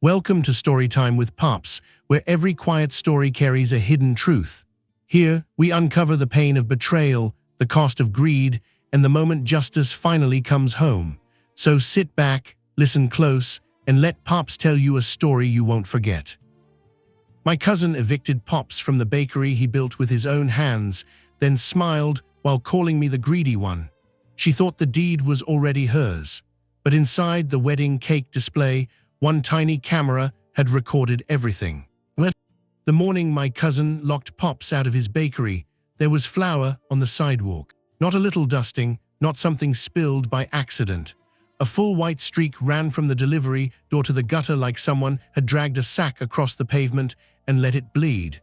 Welcome to Storytime with Pops, where every quiet story carries a hidden truth. Here, we uncover the pain of betrayal, the cost of greed, and the moment justice finally comes home. So sit back, listen close, and let Pops tell you a story you won't forget. My cousin evicted Pops from the bakery he built with his own hands, then smiled while calling me the greedy one. She thought the deed was already hers. But inside the wedding cake display, one tiny camera had recorded everything. The morning my cousin locked Pops out of his bakery, there was flour on the sidewalk. Not a little dusting, not something spilled by accident. A full white streak ran from the delivery door to the gutter like someone had dragged a sack across the pavement and let it bleed.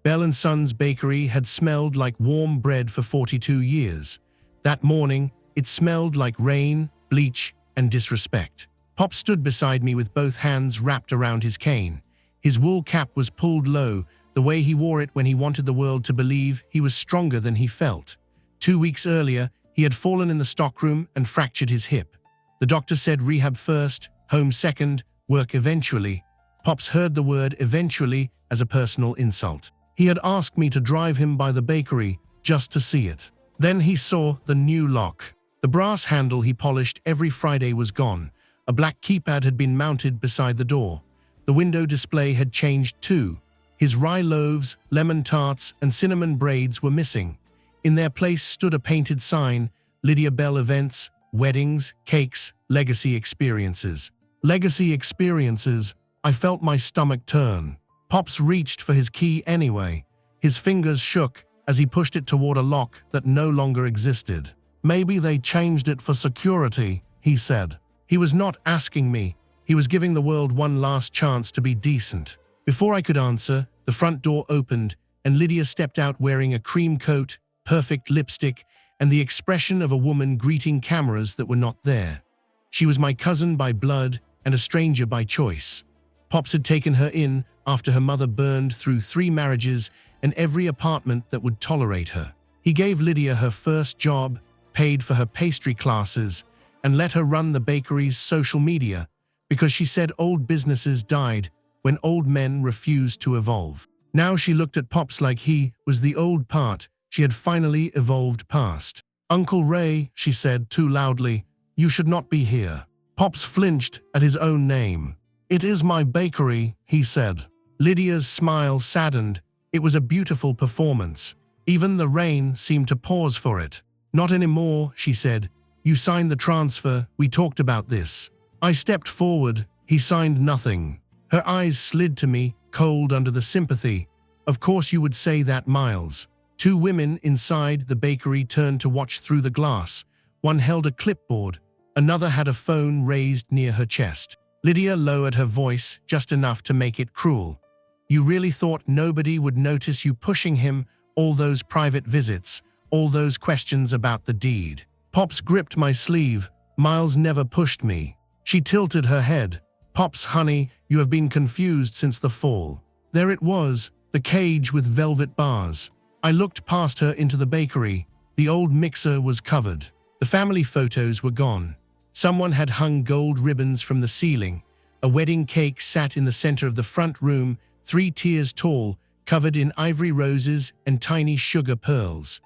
Bell & Son's bakery had smelled like warm bread for 42 years. That morning, it smelled like rain, bleach, and disrespect. Pop stood beside me with both hands wrapped around his cane. His wool cap was pulled low, the way he wore it when he wanted the world to believe he was stronger than he felt. 2 weeks earlier, he had fallen in the stockroom and fractured his hip. The doctor said rehab first, home second, work eventually. Pops heard the word eventually as a personal insult. He had asked me to drive him by the bakery just to see it. Then he saw the new lock. The brass handle he polished every Friday was gone. A black keypad had been mounted beside the door. The window display had changed too. His rye loaves, lemon tarts, and cinnamon braids were missing. In their place stood a painted sign, Lydia Bell Events, Weddings, Cakes, Legacy Experiences. Legacy Experiences. I felt my stomach turn. Pops reached for his key anyway. His fingers shook as he pushed it toward a lock that no longer existed. Maybe they changed it for security, he said. He was not asking me. He was giving the world one last chance to be decent. Before I could answer, the front door opened and Lydia stepped out wearing a cream coat, perfect lipstick, and the expression of a woman greeting cameras that were not there. She was my cousin by blood and a stranger by choice. Pops had taken her in after her mother burned through 3 marriages and every apartment that would tolerate her. He gave Lydia her first job, paid for her pastry classes, and let her run the bakery's social media because she said old businesses died when old men refused to evolve. Now she looked at Pops like he was the old part she had finally evolved past. "Uncle Ray," she said too loudly, "you should not be here." Pops flinched at his own name. "It is my bakery," he said. Lydia's smile saddened. It was a beautiful performance. Even the rain seemed to pause for it. "Not anymore," she said. "You signed the transfer, we talked about this." I stepped forward. He signed nothing. Her eyes slid to me, cold under the sympathy. "Of course you would say that, Miles." 2 women inside the bakery turned to watch through the glass. One held a clipboard. Another had a phone raised near her chest. Lydia lowered her voice just enough to make it cruel. "You really thought nobody would notice you pushing him, all those private visits, all those questions about the deed?" Pops gripped my sleeve. "Miles never pushed me." She tilted her head. "Pops, honey, you have been confused since the fall." There it was, the cage with velvet bars. I looked past her into the bakery. The old mixer was covered. The family photos were gone. Someone had hung gold ribbons from the ceiling. A wedding cake sat in the center of the front room, 3 tiers tall, covered in ivory roses and tiny sugar pearls.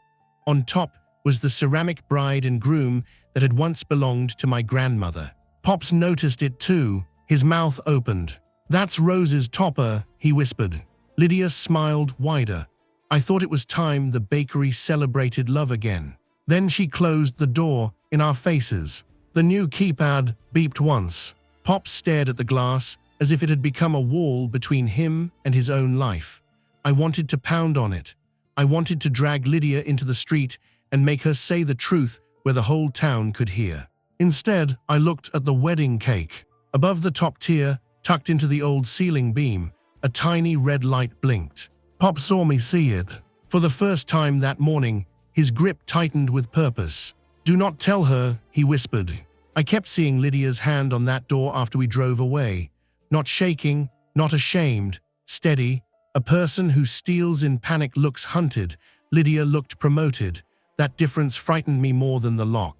On top was the ceramic bride and groom that had once belonged to my grandmother. Pops noticed it too. His mouth opened. "That's Rose's topper," he whispered. Lydia smiled wider. I thought it was time the bakery celebrated love again. Then she closed the door in our faces. The new keypad beeped once. Pops stared at the glass as if it had become a wall between him and his own life. I wanted to pound on it. I wanted to drag Lydia into the street and make her say the truth where the whole town could hear. Instead, I looked at the wedding cake. Above the top tier, tucked into the old ceiling beam, a tiny red light blinked. Pop saw me see it. For the first time that morning, his grip tightened with purpose. "Do not tell her," he whispered. I kept seeing Lydia's hand on that door after we drove away. Not shaking, not ashamed, steady. A person who steals in panic looks hunted. Lydia looked promoted. That difference frightened me more than the lock.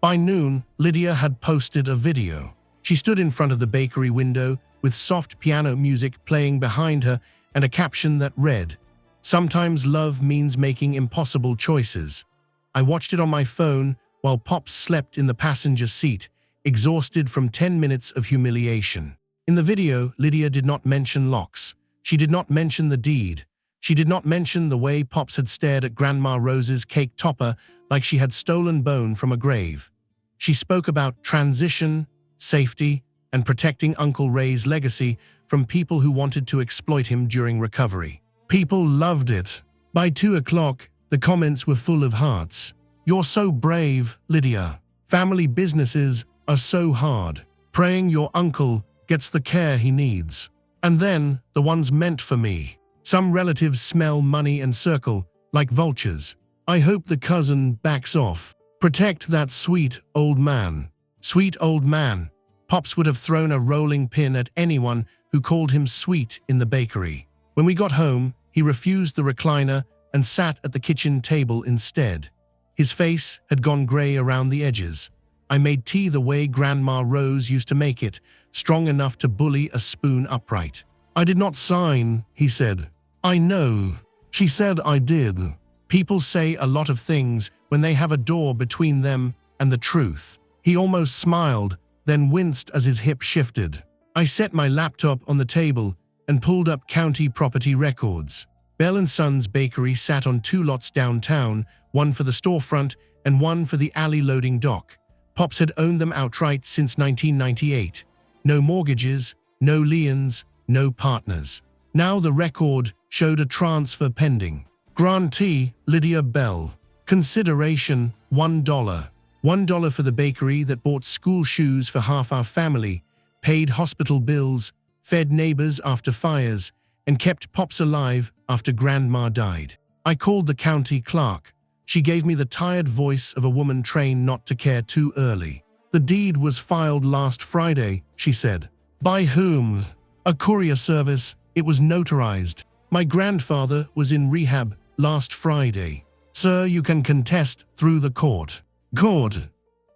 By noon, Lydia had posted a video. She stood in front of the bakery window with soft piano music playing behind her and a caption that read, "Sometimes love means making impossible choices." I watched it on my phone while Pops slept in the passenger seat, exhausted from 10 minutes of humiliation. In the video, Lydia did not mention locks. She did not mention the deed. She did not mention the way Pops had stared at Grandma Rose's cake topper like she had stolen bone from a grave. She spoke about transition, safety, and protecting Uncle Ray's legacy from people who wanted to exploit him during recovery. People loved it. By 2 o'clock, the comments were full of hearts. "You're so brave, Lydia. Family businesses are so hard. Praying your uncle gets the care he needs. And then, the ones meant for me. Some relatives smell money and circle, like vultures. I hope the cousin backs off. Protect that sweet old man." Sweet old man. Pops would have thrown a rolling pin at anyone who called him sweet in the bakery. When we got home, he refused the recliner and sat at the kitchen table instead. His face had gone gray around the edges. I made tea the way Grandma Rose used to make it, strong enough to bully a spoon upright. "I did not sign," he said. "I know." She said I did. People say a lot of things when they have a door between them and the truth. He almost smiled, then winced as his hip shifted. I set my laptop on the table and pulled up county property records. Bell & Sons Bakery sat on 2 lots downtown, one for the storefront and one for the alley loading dock. Pops had owned them outright since 1998. No mortgages, no liens, no partners. Now the record showed a transfer pending. Grantee, Lydia Bell. Consideration, $1. $1 for the bakery that bought school shoes for half our family, paid hospital bills, fed neighbors after fires, and kept Pops alive after Grandma died. I called the county clerk. She gave me the tired voice of a woman trained not to care too early. "The deed was filed last Friday," she said. "By whom?" "A courier service. It was notarized. My grandfather was in rehab last Friday. Sir, you can contest through the court." Good.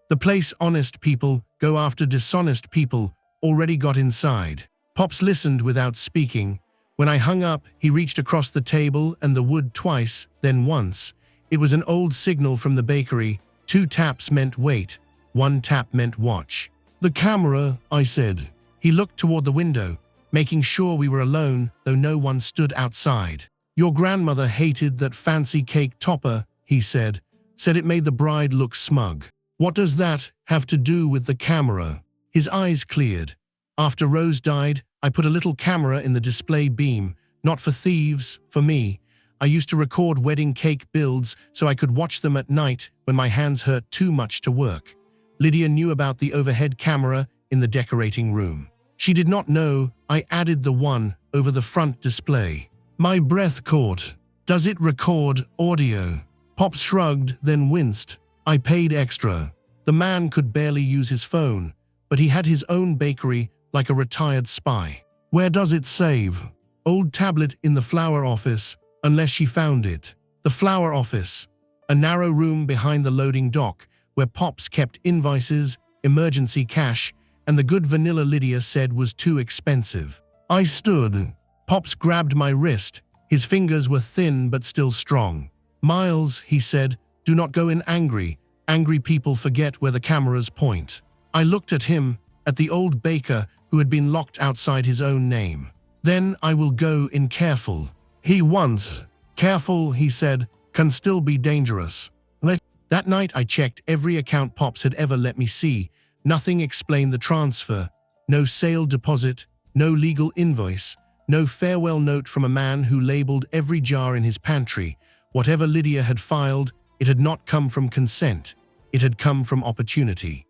The place honest people go after dishonest people already got inside. Pops listened without speaking. When I hung up, he reached across the table and the wood twice, then once. It was an old signal from the bakery. 2 taps meant wait. 1 tap meant watch. "The camera," I said. He looked toward the window, making sure we were alone, though no one stood outside. "Your grandmother hated that fancy cake topper," he said it made the bride look smug. "What does that have to do with the camera?" His eyes cleared. "After Rose died, I put a little camera in the display beam, not for thieves, for me. I used to record wedding cake builds so I could watch them at night when my hands hurt too much to work." Lydia knew about the overhead camera in the decorating room. She did not know I added the one over the front display. My breath caught. "Does it record audio?" Pops shrugged, then winced. "I paid extra." The man could barely use his phone, but he had his own bakery like a retired spy. "Where does it save?" "Old tablet in the flower office, unless she found it." The flower office, a narrow room behind the loading dock where Pops kept invoices, emergency cash, and the good vanilla Lydia said was too expensive. I stood. Pops grabbed my wrist. His fingers were thin but still strong. "Miles," he said, "do not go in angry. Angry people forget where the cameras point." I looked at him, at the old baker who had been locked outside his own name. "Then I will go in careful." He once. "Careful," he said, "can still be dangerous." That night I checked every account Pops had ever let me see. Nothing explained the transfer. No sale deposit, no legal invoice, no farewell note from a man who labeled every jar in his pantry. Whatever Lydia had filed, it had not come from consent. It had come from opportunity.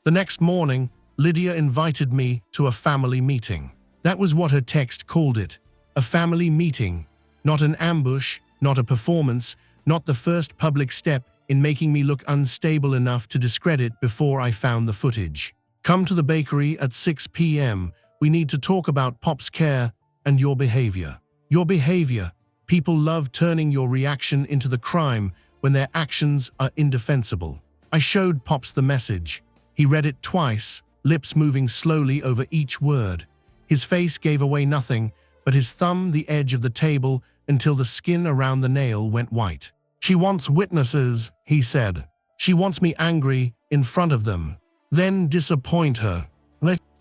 The next morning, Lydia invited me to a family meeting. That was what her text called it. A family meeting. Not an ambush, not a performance, not the first public step in making me look unstable enough to discredit before I found the footage. "Come to the bakery at 6 p.m. We need to talk about Pop's care and your behavior." Your behavior. People love turning your reaction into the crime when their actions are indefensible. I showed Pops the message. He read it twice, lips moving slowly over each word. His face gave away nothing, but his thumb the edge of the table until the skin around the nail went white. "She wants witnesses," he said. "She wants me angry in front of them, then disappoint her."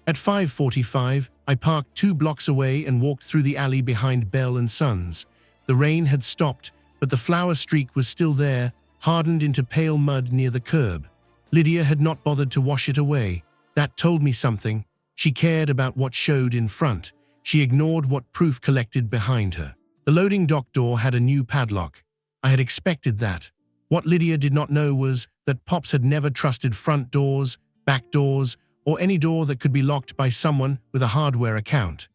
At 5:45, I parked 2 blocks away and walked through the alley behind Bell and Sons. The rain had stopped, but the flour streak was still there, hardened into pale mud near the curb. Lydia had not bothered to wash it away. That told me something. She cared about what showed in front. She ignored what proof collected behind her. The loading dock door had a new padlock. I had expected that. What Lydia did not know was that Pops had never trusted front doors, back doors, or any door that could be locked by someone with a hardware account.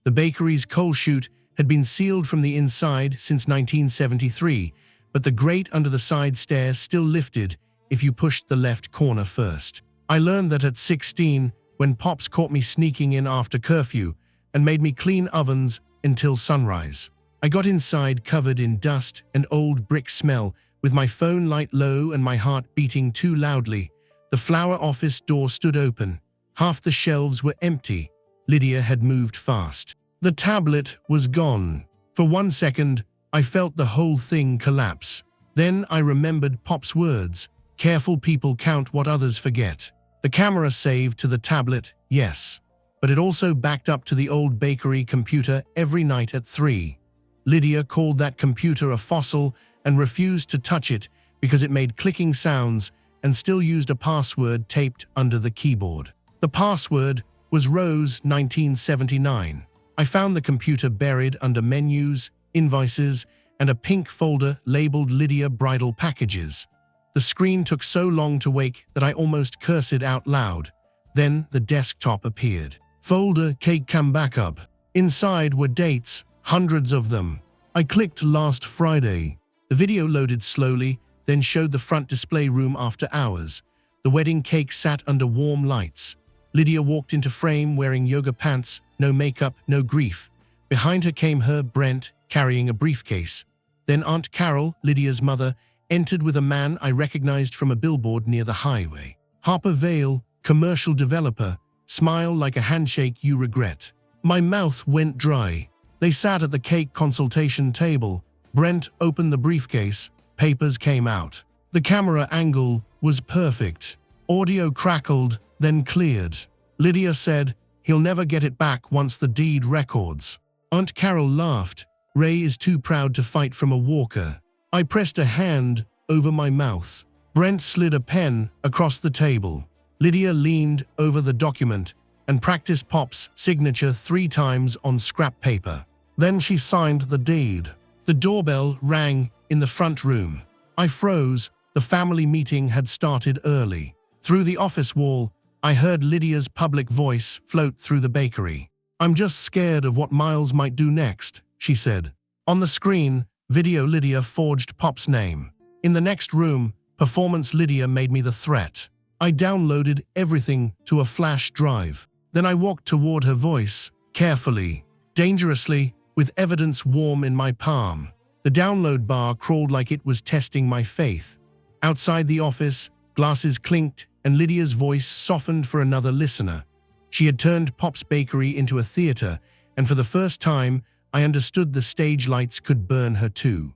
The bakery's coal chute had been sealed from the inside since 1973, but the grate under the side stairs still lifted if you pushed the left corner first. I learned that at 16, when Pops caught me sneaking in after curfew and made me clean ovens until sunrise. I got inside covered in dust and old brick smell, with my phone light low and my heart beating too loudly. The flour office door stood open. Half the shelves were empty. Lydia had moved fast. The tablet was gone. For 1 second, I felt the whole thing collapse. Then I remembered Pop's words. Careful people count what others forget. The camera saved to the tablet, yes. But it also backed up to the old bakery computer every night at 3. Lydia called that computer a fossil and refused to touch it because it made clicking sounds and still used a password taped under the keyboard. The password was Rose 1979. I found the computer buried under menus, invoices, and a pink folder labeled Lydia Bridal Packages. The screen took so long to wake that I almost cursed out loud. Then the desktop appeared. Folder cake come back up. Inside were dates, hundreds of them. I clicked last Friday. The video loaded slowly, then showed the front display room after hours. The wedding cake sat under warm lights. Lydia walked into frame wearing yoga pants, no makeup, no grief. Behind her came her, Brent, carrying a briefcase. Then Aunt Carol, Lydia's mother, entered with a man I recognized from a billboard near the highway. Harper Vale, commercial developer, smile like a handshake you regret. My mouth went dry. They sat at the cake consultation table. Brent opened the briefcase. Papers came out. The camera angle was perfect. Audio crackled, then cleared. Lydia said, "He'll never get it back once the deed records." Aunt Carol laughed. "Ray is too proud to fight from a walker." I pressed a hand over my mouth. Brent slid a pen across the table. Lydia leaned over the document and practiced Pop's signature 3 times on scrap paper. Then she signed the deed. The doorbell rang in the front room. I froze. The family meeting had started early. Through the office wall, I heard Lydia's public voice float through the bakery. "I'm just scared of what Miles might do next," she said. On the screen, video Lydia forged Pop's name. In the next room, performance Lydia made me the threat. I downloaded everything to a flash drive. Then I walked toward her voice, carefully, dangerously, with evidence warm in my palm. The download bar crawled like it was testing my faith. Outside the office, glasses clinked and Lydia's voice softened for another listener. She had turned Pop's Bakery into a theater, and for the first time, I understood the stage lights could burn her too.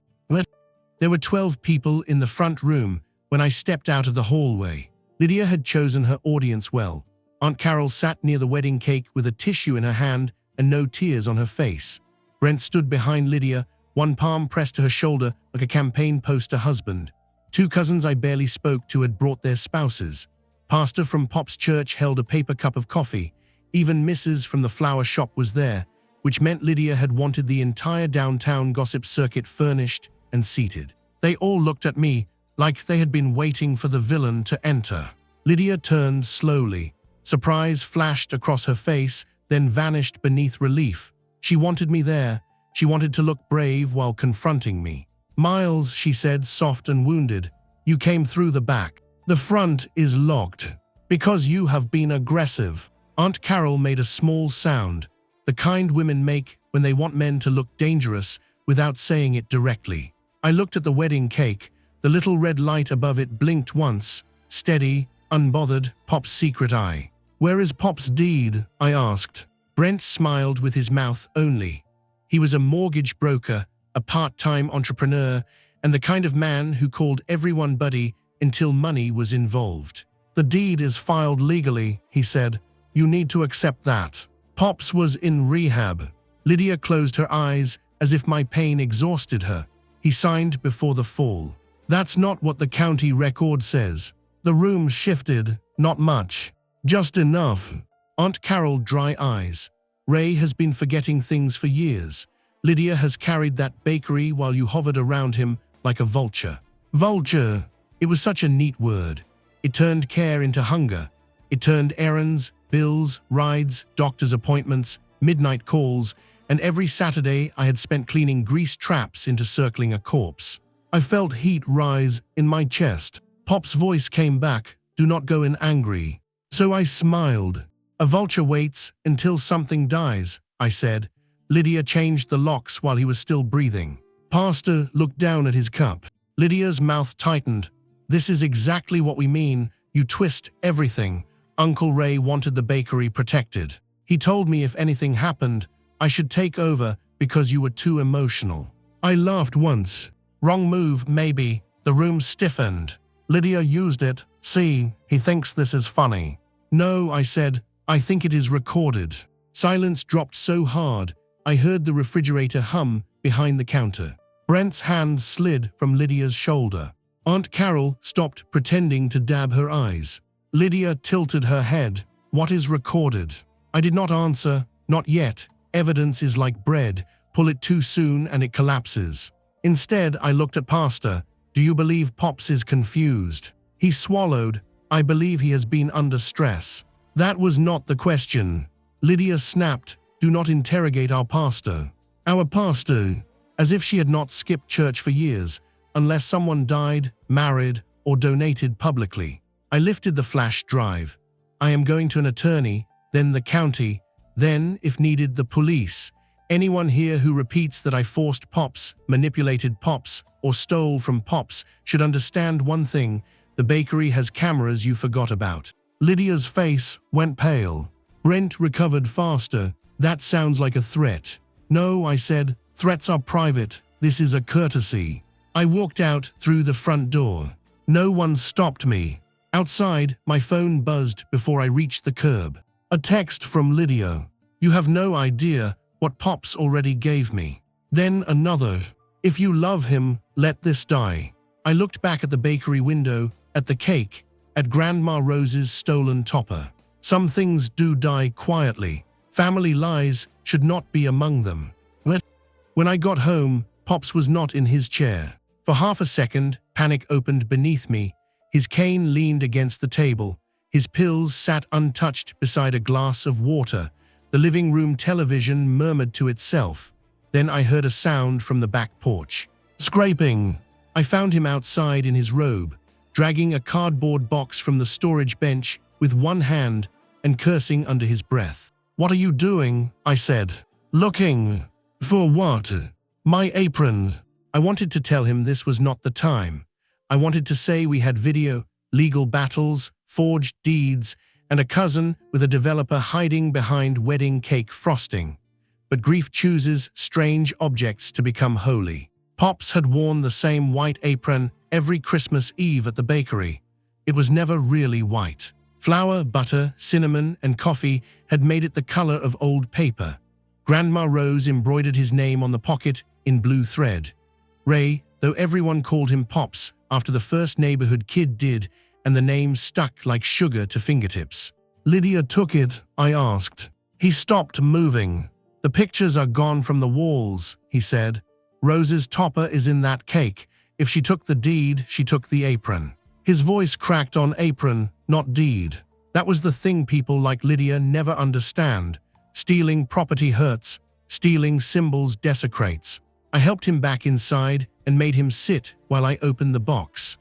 There were 12 people in the front room when I stepped out of the hallway. Lydia had chosen her audience well. Aunt Carol sat near the wedding cake with a tissue in her hand and no tears on her face. Brent stood behind Lydia, one palm pressed to her shoulder like a campaign poster husband. 2 cousins I barely spoke to had brought their spouses. Pastor from Pop's church held a paper cup of coffee. Even Mrs. from the flower shop was there, which meant Lydia had wanted the entire downtown gossip circuit furnished and seated. They all looked at me like they had been waiting for the villain to enter. Lydia turned slowly. Surprise flashed across her face, then vanished beneath relief. She wanted me there. She wanted to look brave while confronting me. "Miles," she said, soft and wounded, "you came through the back. The front is locked. Because you have been aggressive." Aunt Carol made a small sound, the kind women make when they want men to look dangerous without saying it directly. I looked at the wedding cake. The little red light above it blinked once, steady, unbothered, Pop's secret eye. "Where is Pop's deed?" I asked. Brent smiled with his mouth only. He was a mortgage broker, a part-time entrepreneur, and the kind of man who called everyone buddy until money was involved. "The deed is filed legally," he said. "You need to accept that." Pops was in rehab. Lydia closed her eyes as if my pain exhausted her. He signed before the fall. "That's not what the county record says." The room shifted, not much. "Just enough." Aunt Carol dry eyes. "Ray has been forgetting things for years. Lydia has carried that bakery while you hovered around him like a vulture." Vulture. It was such a neat word. It turned care into hunger. It turned errands, bills, rides, doctor's appointments, midnight calls, and every Saturday I had spent cleaning grease traps into circling a corpse. I felt heat rise in my chest. Pop's voice came back, "Do not go in angry." So I smiled. "A vulture waits until something dies," I said. Lydia changed the locks while he was still breathing. Pastor looked down at his cup. Lydia's mouth tightened. "This is exactly what we mean. You twist everything. Uncle Ray wanted the bakery protected. He told me if anything happened, I should take over because you were too emotional." I laughed once. "Wrong move, maybe." The room stiffened. "Lydia used it. See, he thinks this is funny." "No," I said. "I think it is recorded." Silence dropped so hard, I heard the refrigerator hum behind the counter. Brent's hand slid from Lydia's shoulder. Aunt Carol stopped pretending to dab her eyes. Lydia tilted her head. "What is recorded?" I did not answer. "Not yet. Evidence is like bread. Pull it too soon and it collapses." Instead, I looked at Pastor. "Do you believe Pops is confused?" He swallowed. "I believe he has been under stress." That was not the question. Lydia snapped. "Do not interrogate our pastor." Our pastor? As if she had not skipped church for years, unless someone died, married, or donated publicly. I lifted the flash drive. "I am going to an attorney, then the county, then, if needed, the police. Anyone here who repeats that I forced Pops, manipulated Pops, or stole from Pops should understand one thing: the bakery has cameras you forgot about." Lydia's face went pale. Brent recovered faster. "That sounds like a threat." "No," I said. "Threats are private. This is a courtesy." I walked out through the front door. No one stopped me. Outside, my phone buzzed before I reached the curb. A text from Lydia. "You have no idea what Pops already gave me." Then another. "If you love him, let this die." I looked back at the bakery window, at the cake, at Grandma Rose's stolen topper. Some things do die quietly. Family lies should not be among them. When I got home, Pops was not in his chair. For half a second, panic opened beneath me. His cane leaned against the table. His pills sat untouched beside a glass of water. The living room television murmured to itself. Then I heard a sound from the back porch. Scraping. I found him outside in his robe, dragging a cardboard box from the storage bench with one hand and cursing under his breath. "What are you doing?" I said. "Looking." "For what?" "My apron." I wanted to tell him this was not the time. I wanted to say we had video, legal battles, forged deeds, and a cousin with a developer hiding behind wedding cake frosting. But grief chooses strange objects to become holy. Pops had worn the same white apron every Christmas Eve at the bakery. It was never really white. Flour, butter, cinnamon, and coffee had made it the color of old paper. Grandma Rose embroidered his name on the pocket in blue thread. Ray, though everyone called him Pops after the first neighborhood kid did, and the name stuck like sugar to fingertips. "Lydia took it?" I asked. He stopped moving. "The pictures are gone from the walls," he said. "Rose's topper is in that cake. If she took the deed, she took the apron." His voice cracked on apron, not deed. That was the thing people like Lydia never understand. Stealing property hurts. Stealing symbols desecrates. I helped him back inside and made him sit while I opened the box.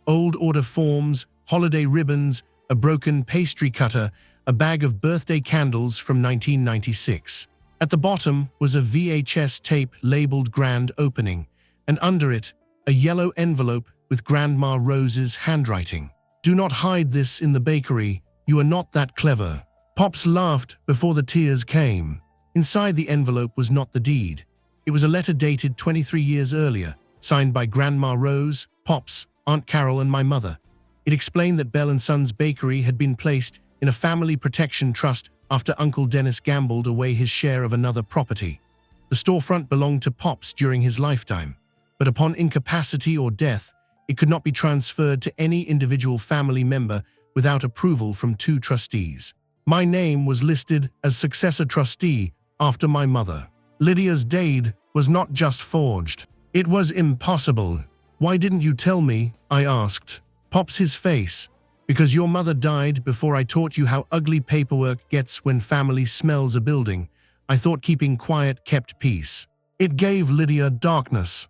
Old order forms, holiday ribbons, a broken pastry cutter, a bag of birthday candles from 1996. At the bottom was a VHS tape labeled Grand Opening, and under it, a yellow envelope with Grandma Rose's handwriting. "Do not hide this in the bakery. You are not that clever." Pops laughed before the tears came. Inside the envelope was not the deed. It was a letter dated 23 years earlier, signed by Grandma Rose, Pops, Aunt Carol, and my mother. It explained that Bell & Sons Bakery had been placed in a family protection trust after Uncle Dennis gambled away his share of another property. The storefront belonged to Pops during his lifetime, but upon incapacity or death, it could not be transferred to any individual family member without approval from 2 trustees. My name was listed as successor trustee after my mother. Lydia's deed was not just forged. It was impossible. Why didn't you tell me? I asked. Pops his face. Because your mother died before I taught you how ugly paperwork gets when family smells a building. I thought keeping quiet kept peace. It gave Lydia darkness.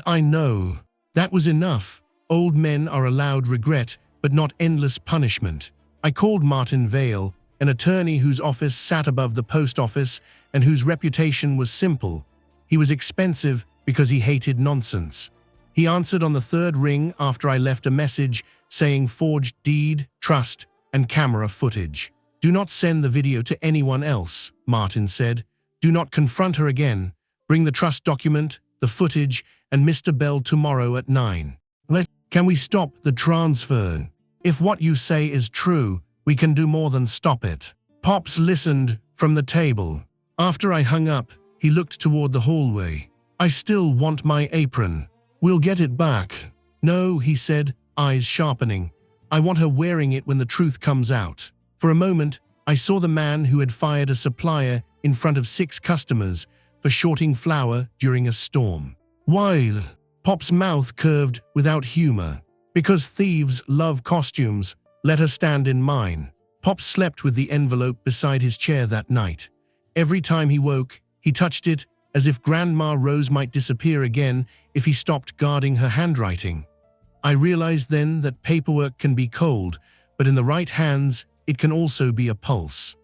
I know. That was enough. Old men are allowed regret, but not endless punishment. I called Martin Vale, an attorney whose office sat above the post office and whose reputation was simple. He was expensive because he hated nonsense. He answered on the 3rd ring after I left a message saying forged deed, trust, and camera footage. Do not send the video to anyone else, Martin said. Do not confront her again. Bring the trust document, the footage, and Mr. Bell tomorrow at 9. Can we stop the transfer? If what you say is true, we can do more than stop it. Pops listened from the table. After I hung up, he looked toward the hallway. I still want my apron. We'll get it back. No, he said, eyes sharpening. I want her wearing it when the truth comes out. For a moment, I saw the man who had fired a supplier in front of 6 customers for shorting flour during a storm. Why? Pop's mouth curved without humor. Because thieves love costumes, let her stand in mine. Pop slept with the envelope beside his chair that night. Every time he woke, he touched it as if Grandma Rose might disappear again if he stopped guarding her handwriting. I realized then that paperwork can be cold, but in the right hands, it can also be a pulse.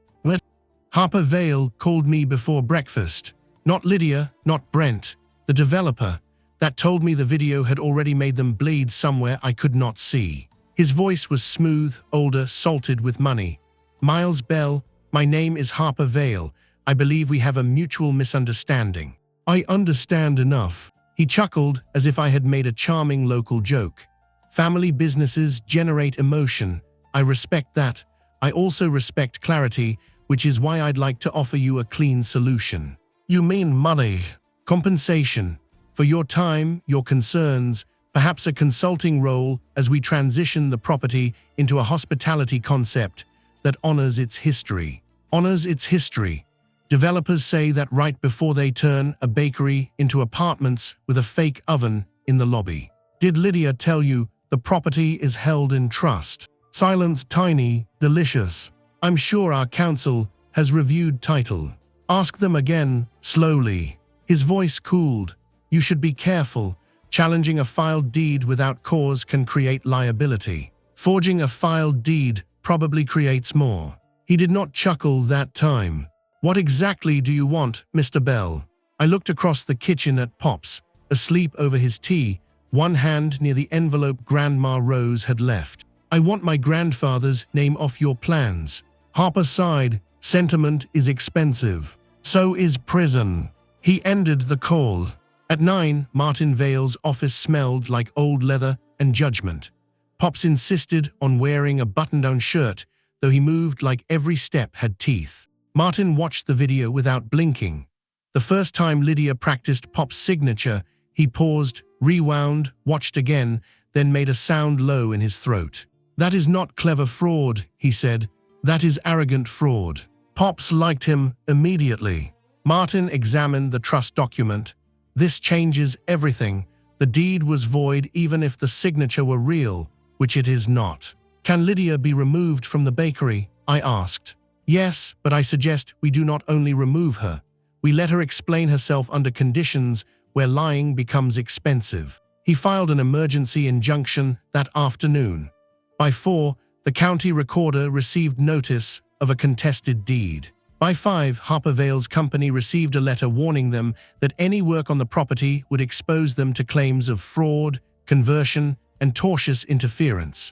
Harper Vale called me before breakfast. Not Lydia, not Brent, the developer, that told me the video had already made them bleed somewhere I could not see. His voice was smooth, older, salted with money. Miles Bell, my name is Harper Vale. I believe we have a mutual misunderstanding. I understand enough. He chuckled as if I had made a charming local joke. Family businesses generate emotion. I respect that. I also respect clarity, which is why I'd like to offer you a clean solution. You mean money? Compensation. For your time, your concerns, perhaps a consulting role as we transition the property into a hospitality concept that honors its history. Honors its history. Developers say that right before they turn a bakery into apartments with a fake oven in the lobby. Did Lydia tell you the property is held in trust? Silence tiny, delicious. I'm sure our counsel has reviewed title. Ask them again, slowly. His voice cooled. You should be careful. Challenging a filed deed without cause can create liability. Forging a filed deed probably creates more. He did not chuckle that time. What exactly do you want, Mr. Bell? I looked across the kitchen at Pops, asleep over his tea, one hand near the envelope Grandma Rose had left. I want my grandfather's name off your plans. Harper sighed. Sentiment is expensive. So is prison. He ended the call. At 9, Martin Vale's office smelled like old leather and judgment. Pops insisted on wearing a button-down shirt, though he moved like every step had teeth. Martin watched the video without blinking. The first time Lydia practiced Pop's signature, he paused, rewound, watched again, then made a sound low in his throat. That is not clever fraud, he said. That is arrogant fraud. Pops liked him immediately. Martin examined the trust document. This changes everything. The deed was void even if the signature were real, which it is not. Can Lydia be removed from the bakery? I asked. Yes, but I suggest we do not only remove her. We let her explain herself under conditions where lying becomes expensive. He filed an emergency injunction that afternoon. By 4, the county recorder received notice of a contested deed. By 5, Harper Vale's company received a letter warning them that any work on the property would expose them to claims of fraud, conversion, and tortious interference.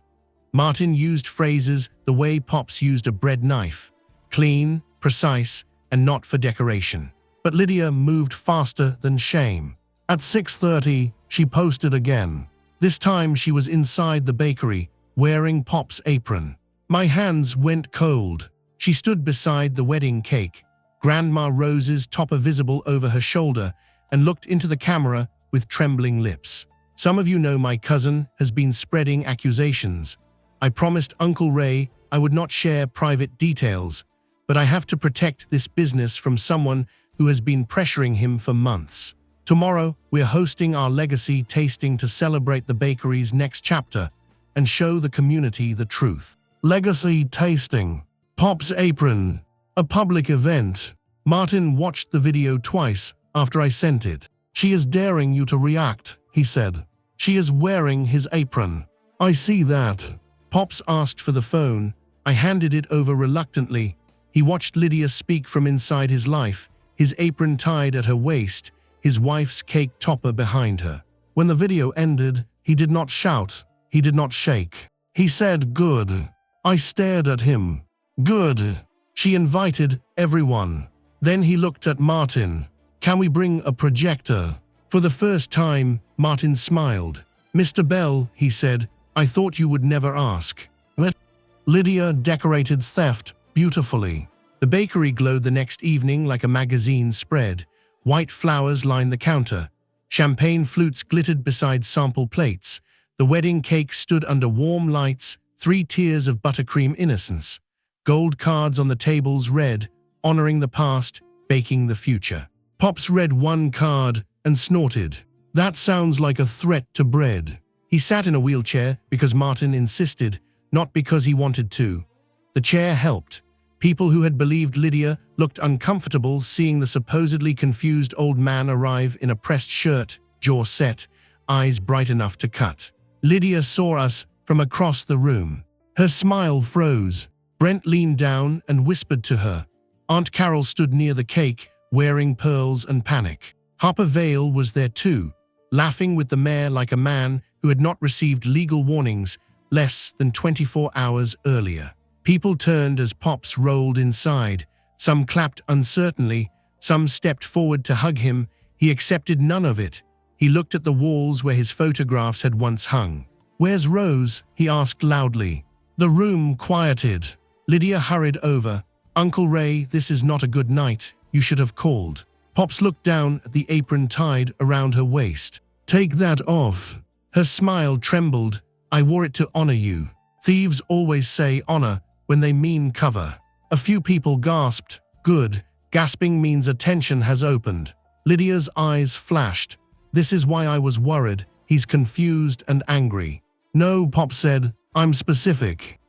Martin used phrases the way Pops used a bread knife. Clean, precise, and not for decoration. But Lydia moved faster than shame. At 6:30, she posted again. This time she was inside the bakery, wearing Pop's apron. My hands went cold. She stood beside the wedding cake, Grandma Rose's topper visible over her shoulder, and looked into the camera with trembling lips. Some of you know my cousin has been spreading accusations. I promised Uncle Ray I would not share private details, but I have to protect this business from someone who has been pressuring him for months. Tomorrow, we're hosting our legacy tasting to celebrate the bakery's next chapter and show the community the truth. Legacy tasting. Pop's apron. A public event. Martin watched the video twice after I sent it. She is daring you to react, he said. She is wearing his apron. I see that. Pops asked for the phone. I handed it over reluctantly. He watched Lydia speak from inside his life, his apron tied at her waist, his wife's cake topper behind her. When the video ended, he did not shout, he did not shake. He said, "Good." I stared at him. "Good." She invited everyone. Then he looked at Martin. "Can we bring a projector?" For the first time, Martin smiled. "Mr. Bell," he said, "I thought you would never ask." Lydia decorated theft beautifully. The bakery glowed the next evening like a magazine spread. White flowers lined the counter. Champagne flutes glittered beside sample plates. The wedding cake stood under warm lights, 3 tiers of buttercream innocence. Gold cards on the tables read, "Honoring the past, baking the future." Pops read one card and snorted. "That sounds like a threat to bread." He sat in a wheelchair because Martin insisted, not because he wanted to. The chair helped. People who had believed Lydia looked uncomfortable seeing the supposedly confused old man arrive in a pressed shirt, jaw set, eyes bright enough to cut. Lydia saw us from across the room. Her smile froze. Brent leaned down and whispered to her. Aunt Carol stood near the cake, wearing pearls and panic. Harper Vale was there too, laughing with the mayor like a man who had not received legal warnings less than 24 hours earlier. People turned as Pops rolled inside. Some clapped uncertainly, some stepped forward to hug him. He accepted none of it. He looked at the walls where his photographs had once hung. "Where's Rose?" he asked loudly. The room quieted. Lydia hurried over. "Uncle Ray, this is not a good night. You should have called." Pops looked down at the apron tied around her waist. "Take that off." Her smile trembled. "I wore it to honor you." Thieves always say honor when they mean cover. A few people gasped. "Good." Gasping means attention has opened. Lydia's eyes flashed. "This is why I was worried. He's confused and angry." "No," Pop said. "I'm specific."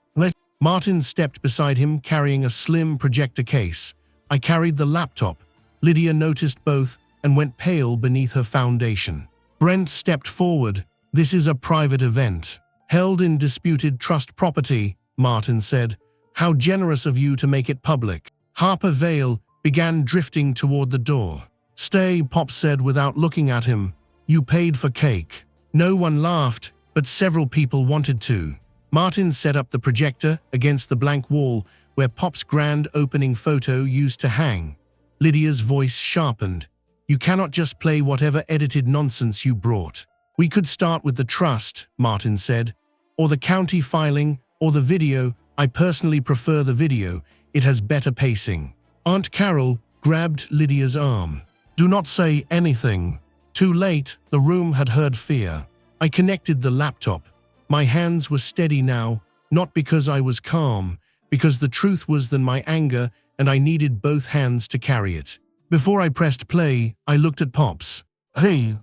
Martin stepped beside him carrying a slim projector case. I carried the laptop. Lydia noticed both and went pale beneath her foundation. Brent stepped forward. "This is a private event. Held in disputed trust property," Martin said. "How generous of you to make it public." Harper Vale began drifting toward the door. "Stay," Pop said without looking at him. "You paid for cake." No one laughed, but several people wanted to. Martin set up the projector against the blank wall where Pop's grand opening photo used to hang. Lydia's voice sharpened. "You cannot just play whatever edited nonsense you brought." "We could start with the trust," Martin said. "Or the county filing, or the video. I personally prefer the video. It has better pacing." Aunt Carol grabbed Lydia's arm. "Do not say anything." Too late, the room had heard fear. I connected the laptop. My hands were steady now, not because I was calm, because the truth was than my anger and I needed both hands to carry it. Before I pressed play, I looked at Pops. "Hey."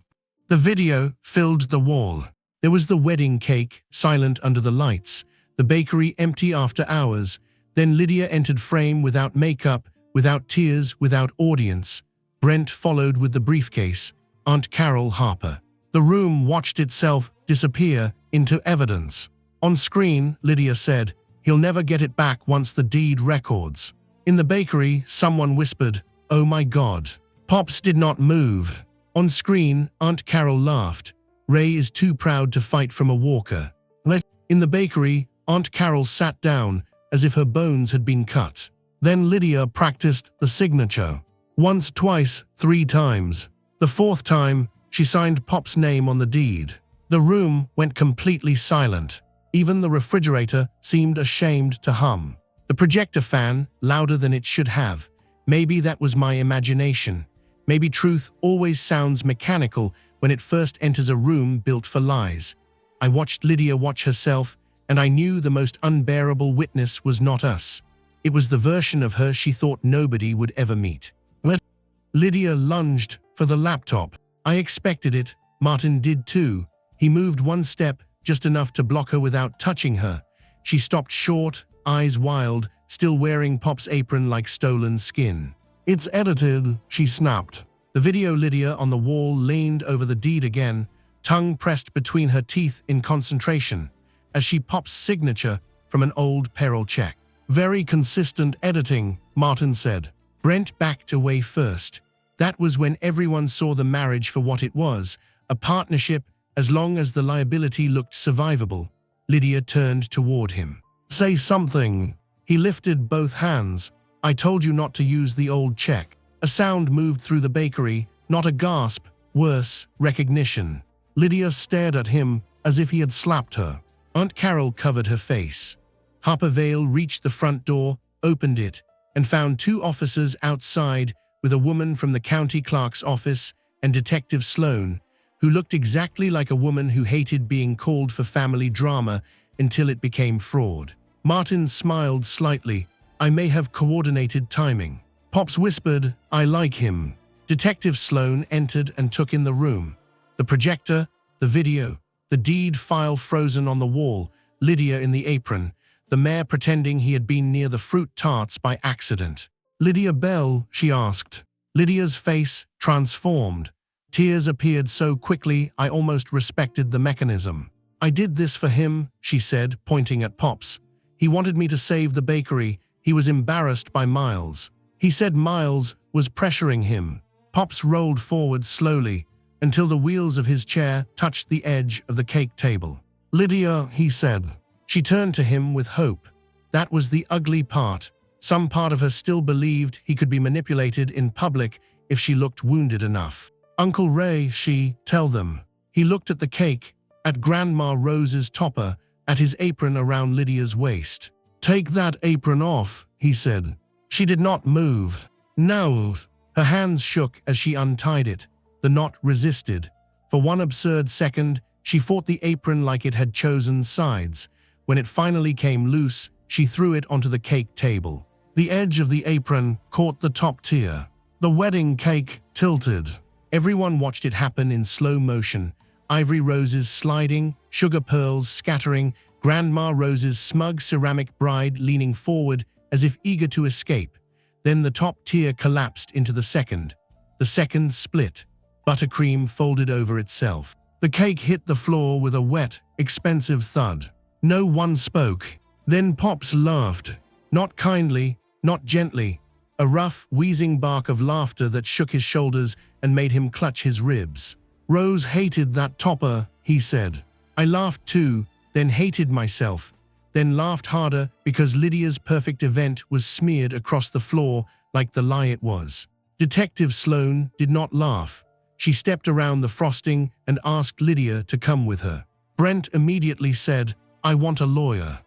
The video filled the wall. There was the wedding cake, silent under the lights, the bakery empty after hours. Then Lydia entered frame without makeup, without tears, without audience. Brent followed with the briefcase, Aunt Carol Harper. The room watched itself disappear into evidence. On screen, Lydia said, "He'll never get it back once the deed records." In the bakery, someone whispered, "Oh my God." Pops did not move. On screen, Aunt Carol laughed. "Ray is too proud to fight from a walker." In the bakery, Aunt Carol sat down as if her bones had been cut. Then Lydia practiced the signature. Once, twice, 3 times. The 4th time, she signed Pop's name on the deed. The room went completely silent. Even the refrigerator seemed ashamed to hum. The projector fan, louder than it should have. Maybe that was my imagination. Maybe truth always sounds mechanical when it first enters a room built for lies. I watched Lydia watch herself, and I knew the most unbearable witness was not us. It was the version of her she thought nobody would ever meet. Lydia lunged for the laptop. I expected it. Martin did too. He moved 1 step, just enough to block her without touching her. She stopped short, eyes wild, still wearing Pop's apron like stolen skin. "It's edited," she snapped. The video Lydia on the wall leaned over the deed again, tongue pressed between her teeth in concentration, as she Pop's signature from an old payroll check. "Very consistent editing," Martin said. Brent backed away first. That was when everyone saw the marriage for what it was, a partnership as long as the liability looked survivable. Lydia turned toward him. "Say something." He lifted both hands. "I told you not to use the old check." A sound moved through the bakery, not a gasp, worse, recognition. Lydia stared at him as if he had slapped her. Aunt Carol covered her face. Harper Vale reached the front door, opened it, and found 2 officers outside with a woman from the county clerk's office and Detective Sloan, who looked exactly like a woman who hated being called for family drama until it became fraud. Martin smiled slightly. "I may have coordinated timing." Pops whispered, "I like him." Detective Sloan entered and took in the room. The projector, the video, the deed file frozen on the wall, Lydia in the apron, the mayor pretending he had been near the fruit tarts by accident. "Lydia Bell?" she asked. Lydia's face transformed. Tears appeared so quickly I almost respected the mechanism. "I did this for him," she said, pointing at Pops. "He wanted me to save the bakery. He was embarrassed by Miles. He said Miles was pressuring him." Pops rolled forward slowly until the wheels of his chair touched the edge of the cake table. "Lydia," he said. She turned to him with hope. That was the ugly part. Some part of her still believed he could be manipulated in public if she looked wounded enough. "Uncle Ray," tell them. He looked at the cake, at Grandma Rose's topper, at his apron around Lydia's waist. "Take that apron off," he said. She did not move. "No." Her hands shook as she untied it. The knot resisted. For 1 absurd second, she fought the apron like it had chosen sides. When it finally came loose, she threw it onto the cake table. The edge of the apron caught the top tier. The wedding cake tilted. Everyone watched it happen in slow motion. Ivory roses sliding, sugar pearls scattering, Grandma Rose's smug ceramic bride leaning forward as if eager to escape. Then the top tier collapsed into the second. The second split. Buttercream folded over itself. The cake hit the floor with a wet, expensive thud. No one spoke. Then Pops laughed. Not kindly, not gently. A rough, wheezing bark of laughter that shook his shoulders and made him clutch his ribs. "Rose hated that topper," he said. I laughed too, then hated myself, then laughed harder because Lydia's perfect event was smeared across the floor like the lie it was. Detective Sloan did not laugh. She stepped around the frosting and asked Lydia to come with her. Brent immediately said, "I want a lawyer."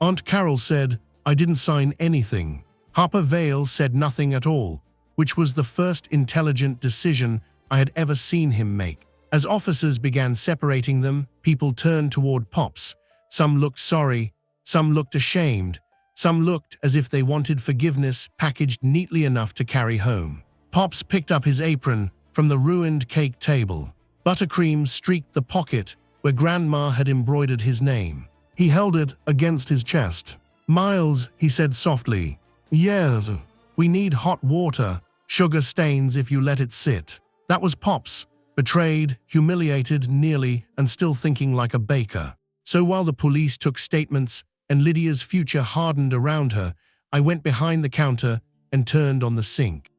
Aunt Carol said, "I didn't sign anything." Harper Vale said nothing at all, which was the first intelligent decision I had ever seen him make. As officers began separating them, people turned toward Pops. Some looked sorry, some looked ashamed, some looked as if they wanted forgiveness packaged neatly enough to carry home. Pops picked up his apron from the ruined cake table. Buttercream streaked the pocket where Grandma had embroidered his name. He held it against his chest. "Miles," he said softly. "Yes, we need hot water. Sugar stains if you let it sit." That was Pops, betrayed, humiliated nearly, and still thinking like a baker. So while the police took statements and Lydia's future hardened around her, I went behind the counter and turned on the sink.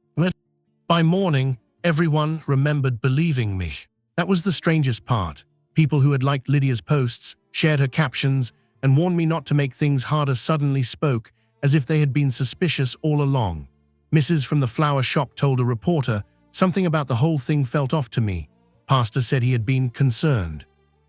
By morning, everyone remembered believing me. That was the strangest part. People who had liked Lydia's posts, shared her captions, and warned me not to make things harder suddenly spoke as if they had been suspicious all along. Mrs. from the flower shop told a reporter, "Something about the whole thing felt off to me." Pastor said he had been concerned.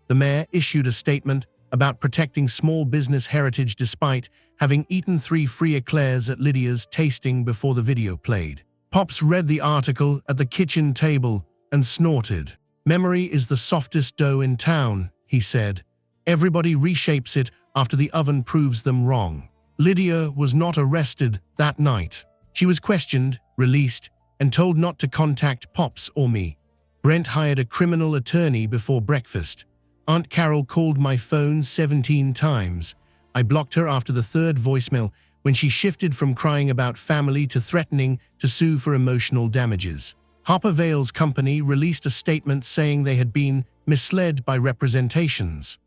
The mayor issued a statement about protecting small business heritage despite having eaten 3 free eclairs at Lydia's tasting before the video played. Pops read the article at the kitchen table and snorted. "Memory is the softest dough in town," he said. "Everybody reshapes it after the oven proves them wrong." Lydia was not arrested that night. She was questioned, released, and told not to contact Pops or me. Brent hired a criminal attorney before breakfast. Aunt Carol called my phone 17 times. I blocked her after the 3rd voicemail when she shifted from crying about family to threatening to sue for emotional damages. Harper Vale's company released a statement saying they had been misled by representations.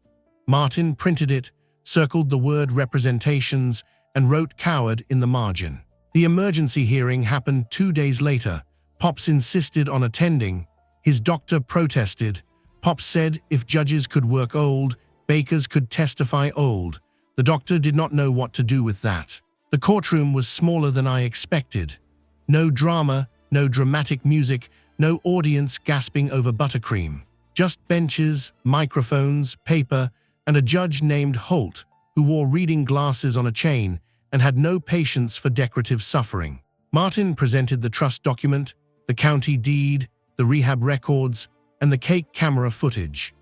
Martin printed it, circled the word representations, and wrote coward in the margin. The emergency hearing happened 2 days later. Pops insisted on attending. His doctor protested. Pops said if judges could work old, bakers could testify old. The doctor did not know what to do with that. The courtroom was smaller than I expected. No drama, no dramatic music, no audience gasping over buttercream. Just benches, microphones, paper, and a judge named Holt, who wore reading glasses on a chain and had no patience for decorative suffering. Martin presented the trust document, the county deed, the rehab records, and the cake camera footage.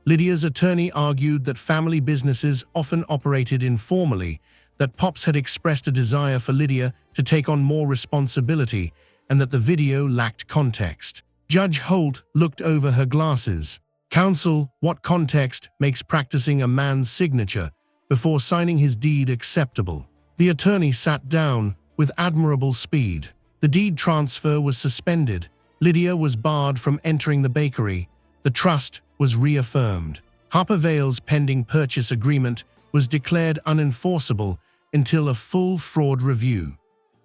Lydia's attorney argued that family businesses often operated informally, that Pops had expressed a desire for Lydia to take on more responsibility, and that the video lacked context. Judge Holt looked over her glasses. "Counsel, what context makes practicing a man's signature before signing his deed acceptable?" The attorney sat down with admirable speed. The deed transfer was suspended. Lydia was barred from entering the bakery. The trust was reaffirmed. Harper Vale's pending purchase agreement was declared unenforceable until a full fraud review.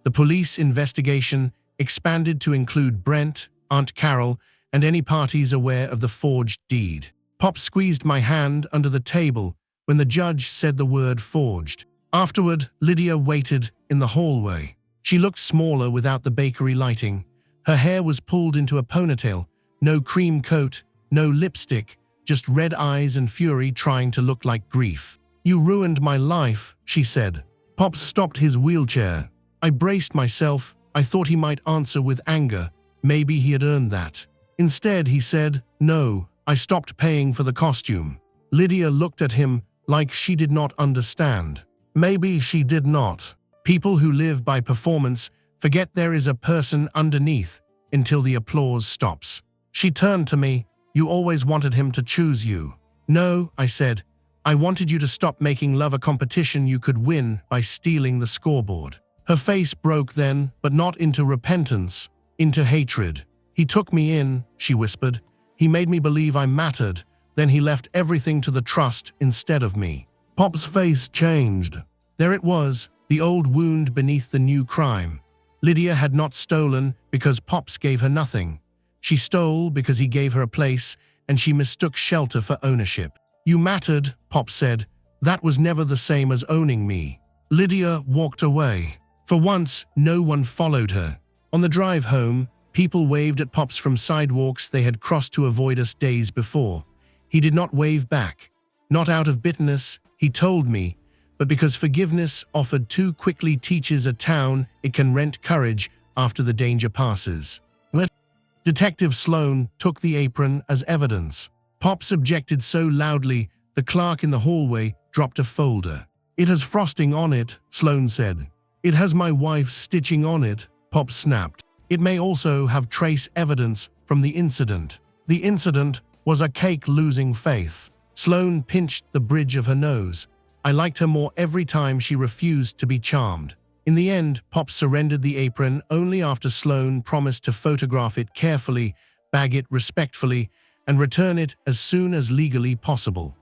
The police investigation expanded to include Brent, Aunt Carol, and any parties aware of the forged deed. Pop squeezed my hand under the table when the judge said the word forged. Afterward, Lydia waited in the hallway. She looked smaller without the bakery lighting. Her hair was pulled into a ponytail, no cream coat, no lipstick, just red eyes and fury trying to look like grief. "You ruined my life," she said. Pop stopped his wheelchair. I braced myself. I thought he might answer with anger. Maybe he had earned that. Instead, he said, "No, I stopped paying for the costume." Lydia looked at him like she did not understand. Maybe she did not. People who live by performance forget there is a person underneath until the applause stops. She turned to me. "You always wanted him to choose you." "No," I said. "I wanted you to stop making love a competition you could win by stealing the scoreboard." Her face broke then, but not into repentance, into hatred. "He took me in," she whispered. "He made me believe I mattered. Then he left everything to the trust instead of me." Pop's face changed. There it was, the old wound beneath the new crime. Lydia had not stolen because Pops gave her nothing. She stole because he gave her a place, and she mistook shelter for ownership. "You mattered," Pop said. "That was never the same as owning me." Lydia walked away. For once, no one followed her. On the drive home, people waved at Pops from sidewalks they had crossed to avoid us days before. He did not wave back. Not out of bitterness, he told me, but because forgiveness offered too quickly teaches a town it can rent courage after the danger passes. Detective Sloan took the apron as evidence. Pops objected so loudly, the clerk in the hallway dropped a folder. "It has frosting on it," Sloan said. "It has my wife's stitching on it," Pop snapped. "It may also have trace evidence from the incident." The incident was a cake losing faith. Sloan pinched the bridge of her nose. I liked her more every time she refused to be charmed. In the end, Pop surrendered the apron only after Sloan promised to photograph it carefully, bag it respectfully, and return it as soon as legally possible.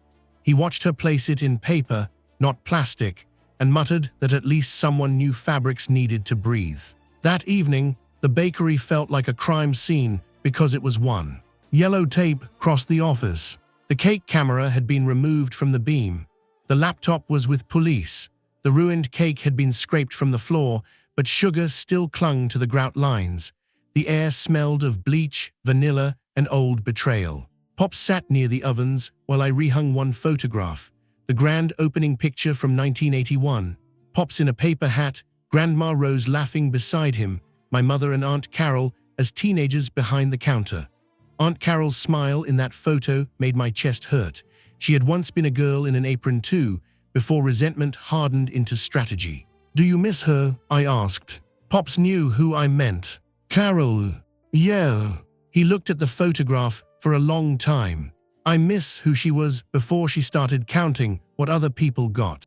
He watched her place it in paper, not plastic, and muttered that at least someone knew fabrics needed to breathe. That evening, the bakery felt like a crime scene because it was one. Yellow tape crossed the office. The cake camera had been removed from the beam. The laptop was with police. The ruined cake had been scraped from the floor, but sugar still clung to the grout lines. The air smelled of bleach, vanilla, and old betrayal. Pops sat near the ovens while I rehung one photograph, the grand opening picture from 1981. Pops in a paper hat, Grandma Rose laughing beside him, my mother and Aunt Carol as teenagers behind the counter. Aunt Carol's smile in that photo made my chest hurt. She had once been a girl in an apron too, before resentment hardened into strategy. "Do you miss her?" I asked. Pops knew who I meant. "Carol. Yeah." He looked at the photograph for a long time. "I miss who she was before she started counting what other people got.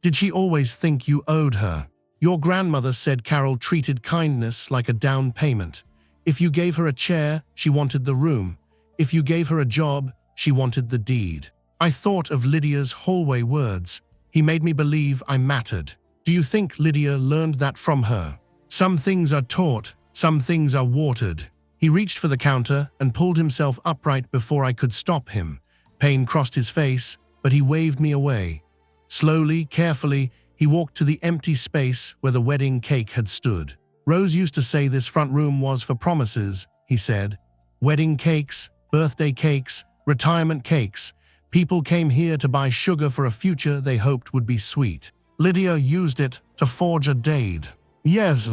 Did she always think you owed her? Your grandmother said Carol treated kindness like a down payment. If you gave her a chair, she wanted the room. If you gave her a job, she wanted the deed." I thought of Lydia's hallway words. He made me believe I mattered. Do you think Lydia learned that from her? Some things are taught, some things are watered. He reached for the counter and pulled himself upright before I could stop him. Pain crossed his face, but he waved me away. Slowly, carefully, he walked to the empty space where the wedding cake had stood. "Rose used to say this front room was for promises," he said. "Wedding cakes, birthday cakes, retirement cakes. People came here to buy sugar for a future they hoped would be sweet. Lydia used it to forge a deed." "Yes."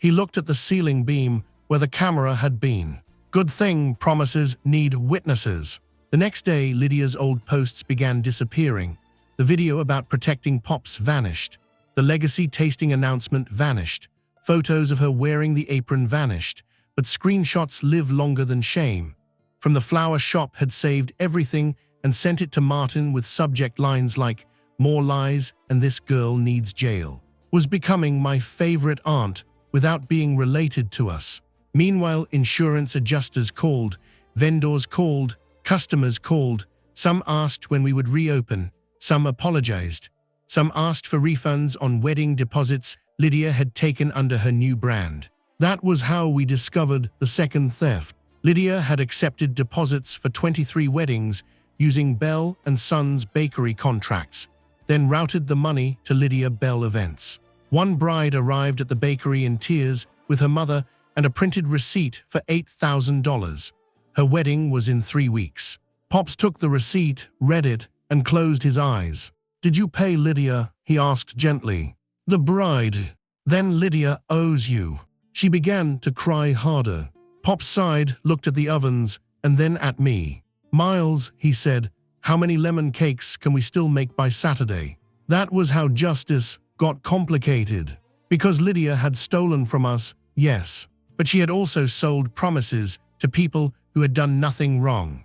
He looked at the ceiling beam where the camera had been. "Good thing promises need witnesses." The next day, Lydia's old posts began disappearing. The video about protecting Pops vanished. The legacy tasting announcement vanished. Photos of her wearing the apron vanished. But screenshots live longer than shame. From the flower shop had saved everything and sent it to Martin with subject lines like, "More lies and this girl needs jail." Was becoming my favorite aunt without being related to us. Meanwhile, insurance adjusters called, vendors called, customers called. Some asked when we would reopen. Some apologized. Some asked for refunds on wedding deposits Lydia had taken under her new brand. That was how we discovered the second theft. Lydia had accepted deposits for 23 weddings using Bell & Sons bakery contracts, then routed the money to Lydia Bell events. One bride arrived at the bakery in tears with her mother and a printed receipt for $8,000. Her wedding was in 3 weeks. Pops took the receipt, read it, and closed his eyes. "Did you pay Lydia?" he asked gently. "The bride." "Then Lydia owes you." She began to cry harder. Pops sighed, looked at the ovens, and then at me. "Miles," he said, "how many lemon cakes can we still make by Saturday?" That was how justice got complicated. Because Lydia had stolen from us, yes. But she had also sold promises to people who had done nothing wrong.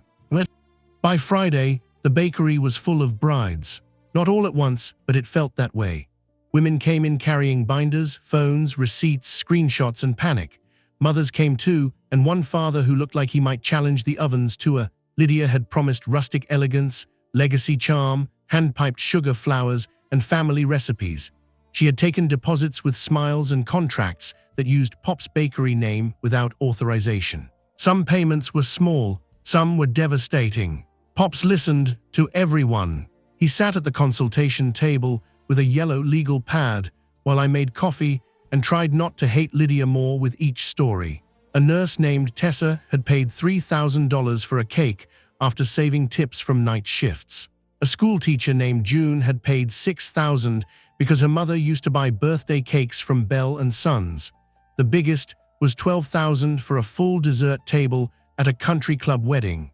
By Friday, the bakery was full of brides. Not all at once, but it felt that way. Women came in carrying binders, phones, receipts, screenshots, and panic. Mothers came too, and one father who looked like he might challenge the ovens to a. Lydia had promised rustic elegance, legacy charm, hand-piped sugar flowers, and family recipes. She had taken deposits with smiles and contracts that used Pop's bakery name without authorization. Some payments were small, some were devastating. Pops listened to everyone. He sat at the consultation table with a yellow legal pad while I made coffee and tried not to hate Lydia more with each story. A nurse named Tessa had paid $3,000 for a cake after saving tips from night shifts. A school teacher named June had paid $6,000 because her mother used to buy birthday cakes from Bell & Sons. The biggest was $12,000 for a full dessert table at a country club wedding.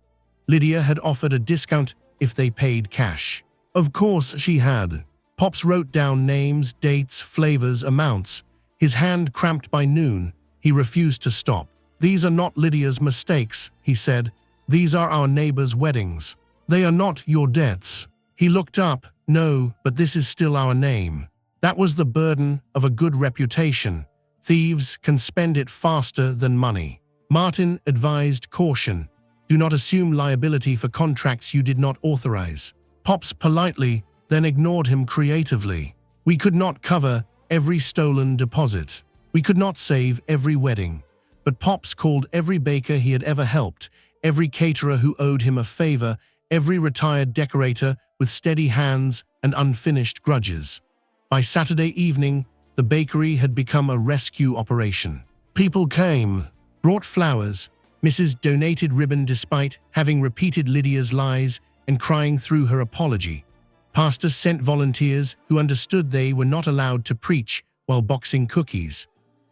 Lydia had offered a discount if they paid cash. Of course she had. Pops wrote down names, dates, flavors, amounts. His hand cramped by noon. He refused to stop. "These are not Lydia's mistakes," he said. "These are our neighbors' weddings. They are not your debts." He looked up. "No, but this is still our name." That was the burden of a good reputation. Thieves can spend it faster than money. Martin advised caution. Do not assume liability for contracts you did not authorize. Pops politely, then ignored him creatively. We could not cover every stolen deposit. We could not save every wedding. But Pops called every baker he had ever helped, every caterer who owed him a favor, every retired decorator with steady hands and unfinished grudges. By Saturday evening, the bakery had become a rescue operation. People came, brought flowers. Mrs. donated ribbon despite having repeated Lydia's lies and crying through her apology. Pastor sent volunteers who understood they were not allowed to preach while boxing cookies.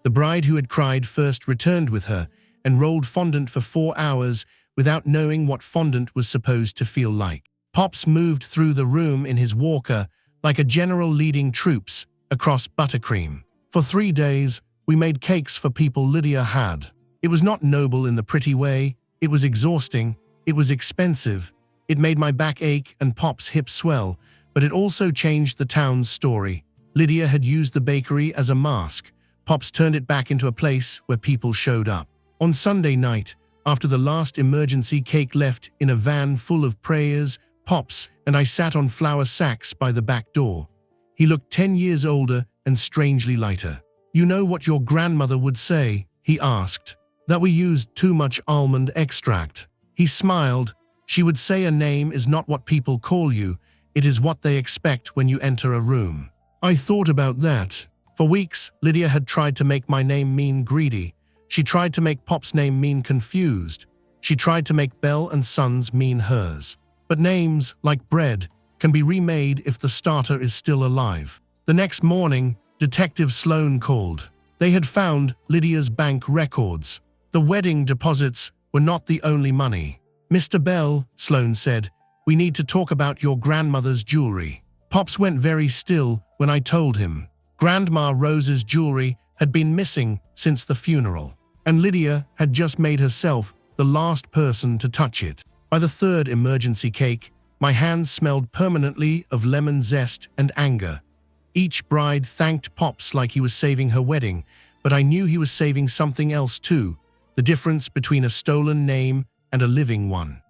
The bride who had cried first returned with her and rolled fondant for 4 hours without knowing what fondant was supposed to feel like. Pops moved through the room in his walker like a general leading troops across buttercream. For 3 days, we made cakes for people Lydia had. It was not noble in the pretty way, it was exhausting, it was expensive, it made my back ache and Pop's hips swell, but it also changed the town's story. Lydia had used the bakery as a mask. Pops turned it back into a place where people showed up. On Sunday night, after the last emergency cake left in a van full of prayers, Pops and I sat on flour sacks by the back door. He looked 10 years older and strangely lighter. "You know what your grandmother would say?" he asked. "That we used too much almond extract." He smiled. "She would say a name is not what people call you, it is what they expect when you enter a room." I thought about that. For weeks, Lydia had tried to make my name mean greedy. She tried to make Pop's name mean confused. She tried to make Bell and Sons mean hers. But names, like bread, can be remade if the starter is still alive. The next morning, Detective Sloan called. They had found Lydia's bank records. The wedding deposits were not the only money. "Mr. Bell," Sloan said, "we need to talk about your grandmother's jewelry." Pops went very still when I told him. Grandma Rose's jewelry had been missing since the funeral, and Lydia had just made herself the last person to touch it. By the third emergency cake, my hands smelled permanently of lemon zest and anger. Each bride thanked Pops like he was saving her wedding, but I knew he was saving something else too, the difference between a stolen name and a living one.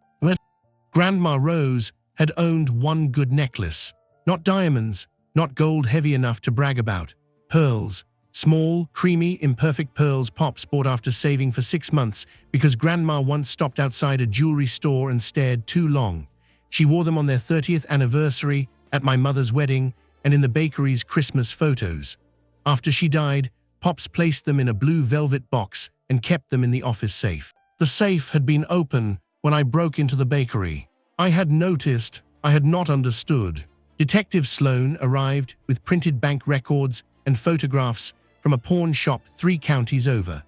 Grandma Rose had owned one good necklace. Not diamonds, not gold heavy enough to brag about. Pearls. Small, creamy, imperfect pearls Pops bought after saving for 6 months because Grandma once stopped outside a jewelry store and stared too long. She wore them on their 30th anniversary, at my mother's wedding, and in the bakery's Christmas photos. After she died, Pops placed them in a blue velvet box and kept them in the office safe. The safe had been open when I broke into the bakery. I had noticed, I had not understood. Detective Sloan arrived with printed bank records and photographs from a pawn shop 3 counties over.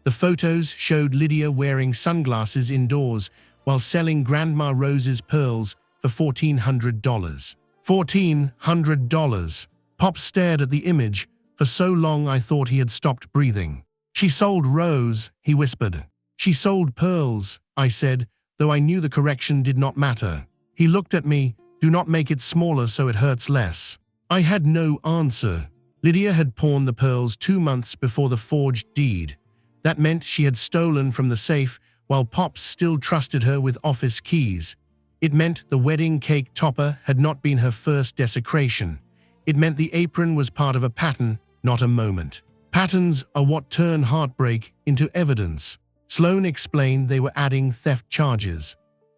The photos showed Lydia wearing sunglasses indoors while selling Grandma Rose's pearls for $1,400. $1,400. Pop stared at the image. For so long I thought he had stopped breathing. "She sold Rose," he whispered. "She sold pearls," I said, though I knew the correction did not matter. He looked at me. "Do not make it smaller so it hurts less." I had no answer. Lydia had pawned the pearls 2 months before the forged deed. That meant she had stolen from the safe while Pops still trusted her with office keys. It meant the wedding cake topper had not been her first desecration. It meant the apron was part of a pattern, not a moment. Patterns are what turn heartbreak into evidence. Sloan explained they were adding theft charges.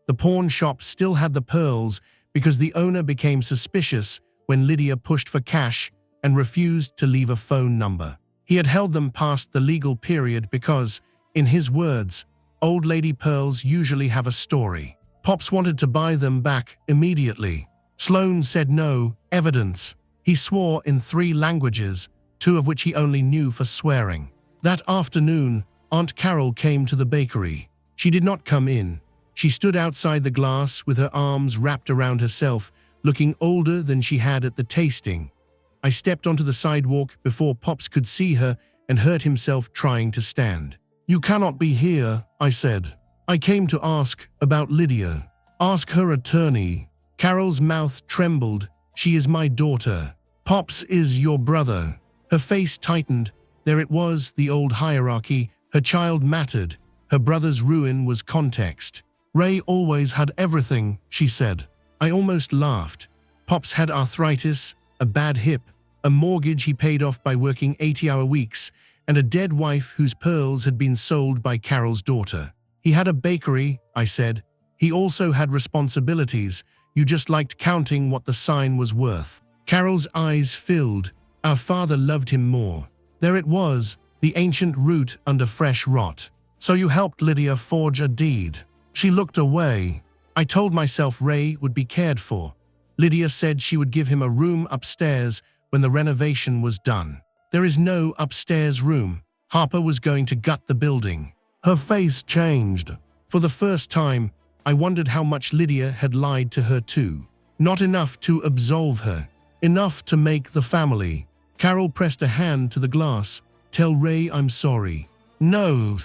The pawn shop still had the pearls because the owner became suspicious when Lydia pushed for cash and refused to leave a phone number. He had held them past the legal period because, in his words, old lady pearls usually have a story. Pops wanted to buy them back immediately. Sloan said no, evidence. He swore in 3 languages, 2 of which he only knew for swearing. That afternoon, Aunt Carol came to the bakery. She did not come in. She stood outside the glass with her arms wrapped around herself, looking older than she had at the tasting. I stepped onto the sidewalk before Pops could see her and hurt himself trying to stand. "You cannot be here," I said. "I came to ask about Lydia. Ask her attorney." Carol's mouth trembled. "She is my daughter. Pops is your brother." Her face tightened. There it was, the old hierarchy. Her child mattered. Her brother's ruin was context. "Ray always had everything," she said. I almost laughed. Pops had arthritis, a bad hip, a mortgage he paid off by working 80-hour weeks, and a dead wife whose pearls had been sold by Carol's daughter. "He had a bakery," I said. "He also had responsibilities. You just liked counting what the sign was worth. Carol's eyes filled. Our father loved him more. There it was, the ancient root under fresh rot. So you helped Lydia forge a deed. She looked away. I told myself Ray would be cared for. Lydia said she would give him a room upstairs when the renovation was done. There is no upstairs room. Harper was going to gut the building. Her face changed. For the first time, I wondered how much Lydia had lied to her too. Not enough to absolve her. Enough to make the family. Carol pressed a hand to the glass. Tell Ray I'm sorry. No.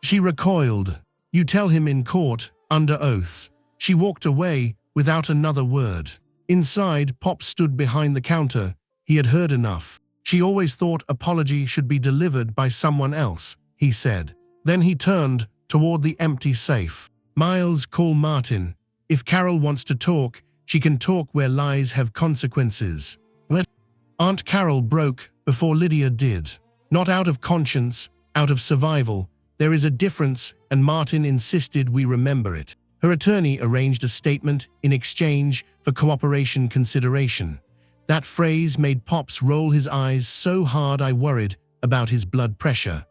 She recoiled. You tell him in court, under oath. She walked away without another word. Inside, Pop stood behind the counter. He had heard enough. She always thought apology should be delivered by someone else, he said. Then he turned toward the empty safe. Miles, call Martin. If Carol wants to talk, she can talk where lies have consequences. Aunt Carol broke before Lydia did. Not out of conscience, out of survival. There is a difference, and Martin insisted we remember it. Her attorney arranged a statement in exchange for cooperation consideration. That phrase made Pops roll his eyes so hard I worried about his blood pressure.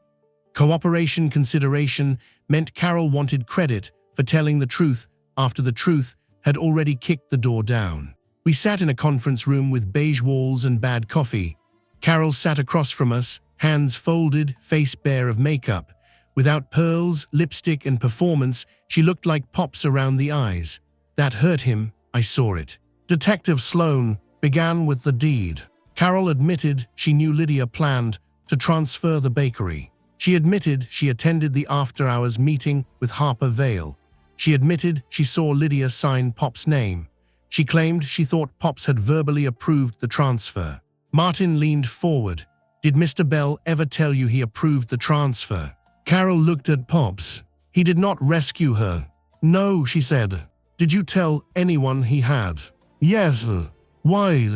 Cooperation consideration meant Carol wanted credit for telling the truth after the truth had already kicked the door down. We sat in a conference room with beige walls and bad coffee. Carol sat across from us, hands folded, face bare of makeup. Without pearls, lipstick, and performance, she looked like Pops around the eyes. That hurt him, I saw it. Detective Sloan began with the deed. Carol admitted she knew Lydia planned to transfer the bakery. She admitted she attended the after-hours meeting with Harper Vale. She admitted she saw Lydia sign Pop's name. She claimed she thought Pops had verbally approved the transfer. Martin leaned forward. Did Mr. Bell ever tell you he approved the transfer? Carol looked at Pops. He did not rescue her. No, she said. Did you tell anyone he had? Yes. Why?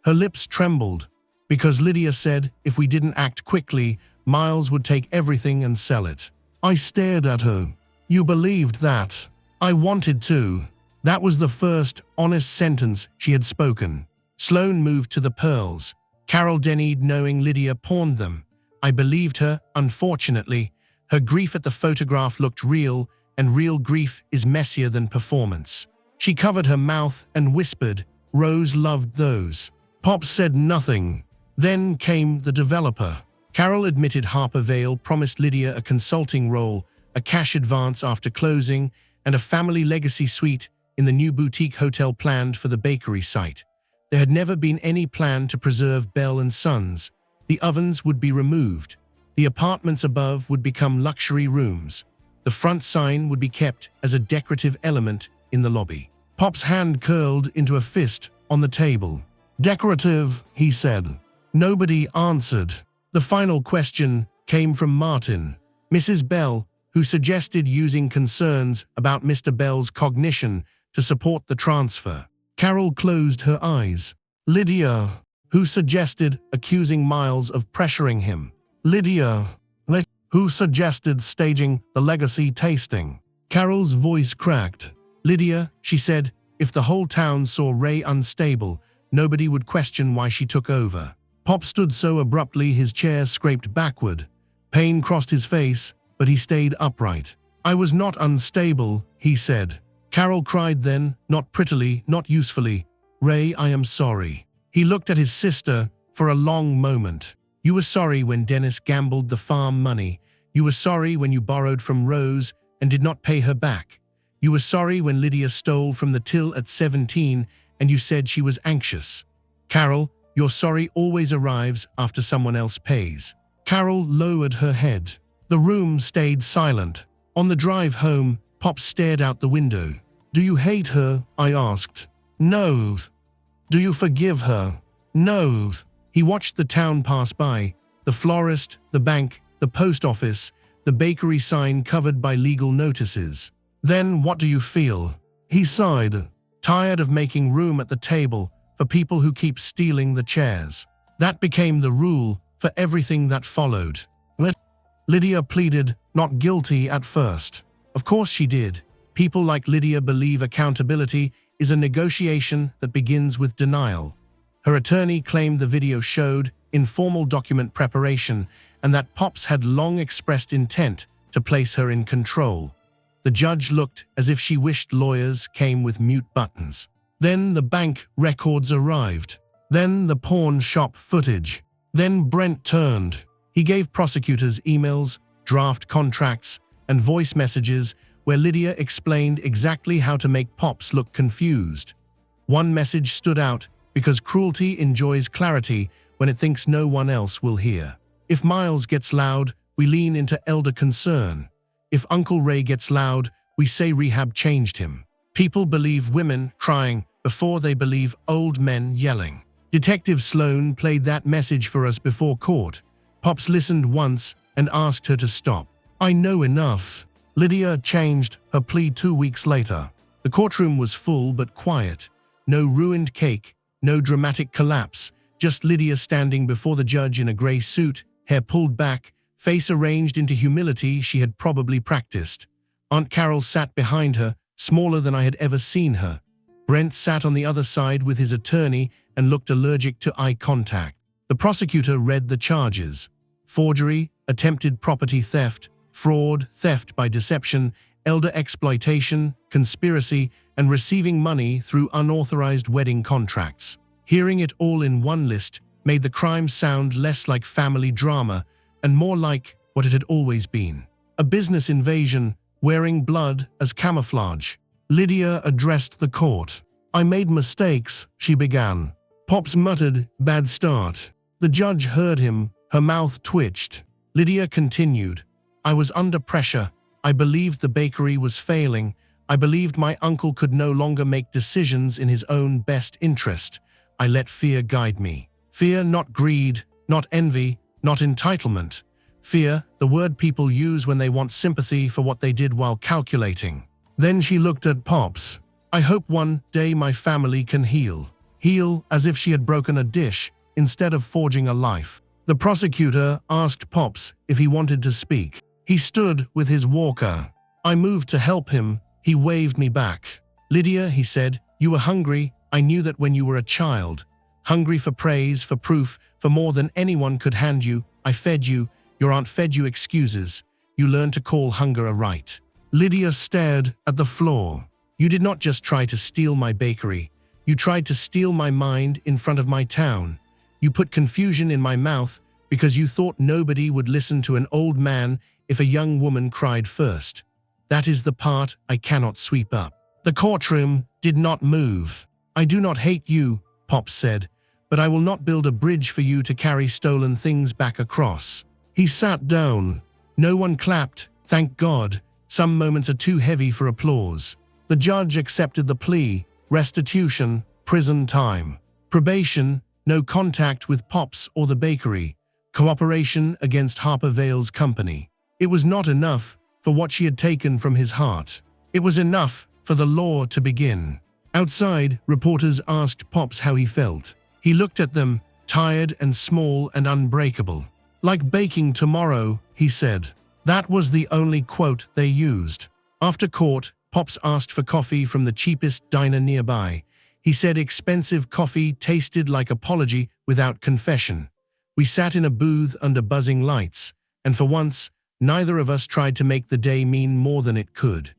Her lips trembled. Because Lydia said if we didn't act quickly, Miles would take everything and sell it. I stared at her. You believed that? I wanted to. That was the first honest sentence she had spoken. Sloan moved to the pearls. Carol denied knowing Lydia pawned them. I believed her, unfortunately. Her grief at the photograph looked real, and real grief is messier than performance. She covered her mouth and whispered, Rose loved those. Pop said nothing. Then came the developer. Carol admitted Harper Vale promised Lydia a consulting role, a cash advance after closing, and a family legacy suite in the new boutique hotel planned for the bakery site. There had never been any plan to preserve Bell & Sons. The ovens would be removed. The apartments above would become luxury rooms. The front sign would be kept as a decorative element in the lobby. Pop's hand curled into a fist on the table. Decorative, he said. Nobody answered. The final question came from Martin. Mrs. Bell, who suggested using concerns about Mr. Bell's cognition to support the transfer. Carol closed her eyes. Lydia, who suggested accusing Miles of pressuring him. Lydia, who suggested staging the legacy tasting. Carol's voice cracked. Lydia, she said, if the whole town saw Ray unstable, nobody would question why she took over. Pop stood so abruptly his chair scraped backward. Pain crossed his face, but he stayed upright. I was not unstable, he said. Carol cried then, not prettily, not usefully. Ray, I am sorry. He looked at his sister for a long moment. You were sorry when Dennis gambled the farm money. You were sorry when you borrowed from Rose and did not pay her back. You were sorry when Lydia stole from the till at 17 and you said she was anxious. Carol, your sorry always arrives after someone else pays. Carol lowered her head. The room stayed silent. On the drive home, Pop stared out the window. Do you hate her? I asked. No. Do you forgive her? No. He watched the town pass by, the florist, the bank, the post office, the bakery sign covered by legal notices. Then what do you feel? He sighed, tired of making room at the table for people who keep stealing the chairs. That became the rule for everything that followed. Lydia pleaded not guilty at first. Of course she did. People like Lydia believe accountability is a negotiation that begins with denial. Her attorney claimed the video showed informal document preparation and that Pops had long expressed intent to place her in control. The judge looked as if she wished lawyers came with mute buttons. Then the bank records arrived. Then the pawn shop footage. Then Brent turned. He gave prosecutors emails, draft contracts, and voice messages where Lydia explained exactly how to make Pops look confused. One message stood out because cruelty enjoys clarity when it thinks no one else will hear. If Miles gets loud, we lean into elder concern. If Uncle Ray gets loud, we say rehab changed him. People believe women crying before they believe old men yelling. Detective Sloan played that message for us before court. Pops listened once and asked her to stop. "I know enough." Lydia changed her plea 2 weeks later. The courtroom was full but quiet. No ruined cake, no dramatic collapse, just Lydia standing before the judge in a gray suit, hair pulled back, face arranged into humility she had probably practiced. Aunt Carol sat behind her, smaller than I had ever seen her. Brent sat on the other side with his attorney and looked allergic to eye contact. The prosecutor read the charges: forgery, attempted property theft, fraud, theft by deception, elder exploitation, conspiracy, and receiving money through unauthorized wedding contracts. Hearing it all in one list made the crime sound less like family drama and more like what it had always been: a business invasion wearing blood as camouflage. Lydia addressed the court. "I made mistakes," she began. Pops muttered, "Bad start." The judge heard him. Her mouth twitched. Lydia continued, "I was under pressure. I believed the bakery was failing. I believed my uncle could no longer make decisions in his own best interest. I let fear guide me. Fear, not greed, not envy, not entitlement. Fear, the word people use when they want sympathy for what they did while calculating." Then she looked at Pops. "I hope one day my family can heal. Heal as if she had broken a dish instead of forging a life." The prosecutor asked Pops if he wanted to speak. He stood with his walker. I moved to help him. He waved me back. "Lydia," he said, "you were hungry. I knew that when you were a child. Hungry for praise, for proof, for more than anyone could hand you. I fed you. Your aunt fed you excuses. You learned to call hunger a right." Lydia stared at the floor. "You did not just try to steal my bakery. You tried to steal my mind in front of my town. You put confusion in my mouth because you thought nobody would listen to an old man if a young woman cried first. That is the part I cannot sweep up." The courtroom did not move. "I do not hate you," Pops said, "but I will not build a bridge for you to carry stolen things back across." He sat down. No one clapped, thank God. Some moments are too heavy for applause. The judge accepted the plea: restitution, prison time. Probation, no contact with Pops or the bakery. Cooperation against Harper Vale's company. It was not enough for what she had taken from his heart. It was enough for the law to begin. Outside, reporters asked Pops how he felt. He looked at them, tired and small and unbreakable. "Like baking tomorrow," he said. That was the only quote they used. After court, Pops asked for coffee from the cheapest diner nearby. He said expensive coffee tasted like apology without confession. We sat in a booth under buzzing lights, and for once, neither of us tried to make the day mean more than it could.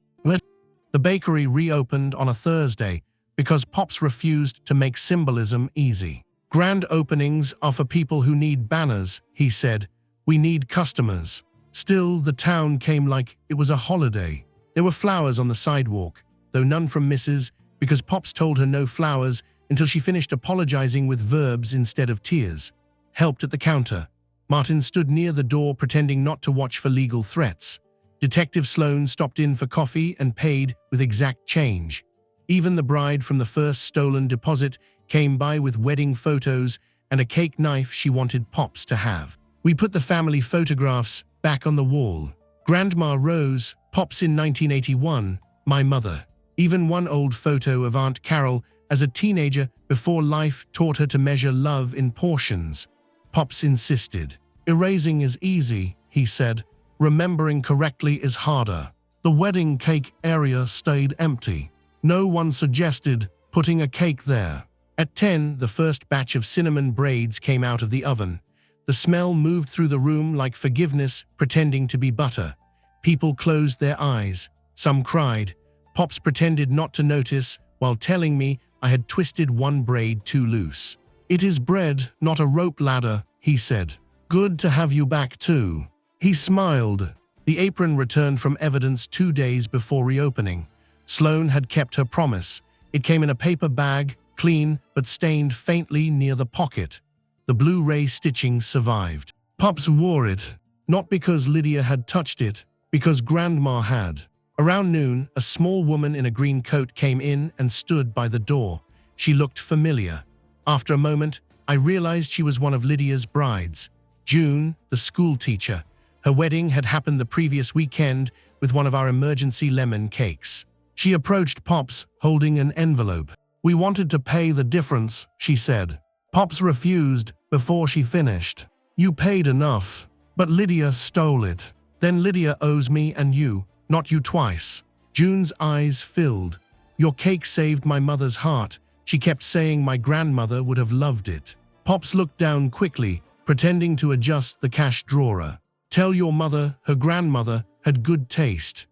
The bakery reopened on a Thursday because Pops refused to make symbolism easy. "Grand openings are for people who need banners," he said. "We need customers." Still, the town came like it was a holiday. There were flowers on the sidewalk, though none from Mrs., because Pops told her no flowers until she finished apologizing with verbs instead of tears. Helped at the counter. Martin stood near the door pretending not to watch for legal threats. Detective Sloan stopped in for coffee and paid with exact change. Even the bride from the first stolen deposit came by with wedding photos and a cake knife she wanted Pops to have. We put the family photographs back on the wall. Grandma Rose, Pops in 1981, my mother. Even one old photo of Aunt Carol as a teenager before life taught her to measure love in portions. Pops insisted. "Erasing is easy," he said. "Remembering correctly is harder." The wedding cake area stayed empty. No one suggested putting a cake there. At 10, the first batch of cinnamon braids came out of the oven. The smell moved through the room like forgiveness pretending to be butter. People closed their eyes. Some cried. Pops pretended not to notice while telling me I had twisted one braid too loose. "It is bread, not a rope ladder," he said. "Good to have you back too." He smiled. The apron returned from evidence 2 days before reopening. Sloane had kept her promise. It came in a paper bag, clean but stained faintly near the pocket. The Blu-ray stitching survived. Pops wore it, not because Lydia had touched it, because Grandma had. Around noon, a small woman in a green coat came in and stood by the door. She looked familiar. After a moment, I realized she was one of Lydia's brides, June, the school teacher. Her wedding had happened the previous weekend with one of our emergency lemon cakes. She approached Pops, holding an envelope. "We wanted to pay the difference," she said. Pops refused before she finished. "You paid enough." "But Lydia stole it." "Then Lydia owes me and you, not you twice." June's eyes filled. "Your cake saved my mother's heart. She kept saying my grandmother would have loved it." Pops looked down quickly, pretending to adjust the cash drawer. "Tell your mother her grandmother had good taste."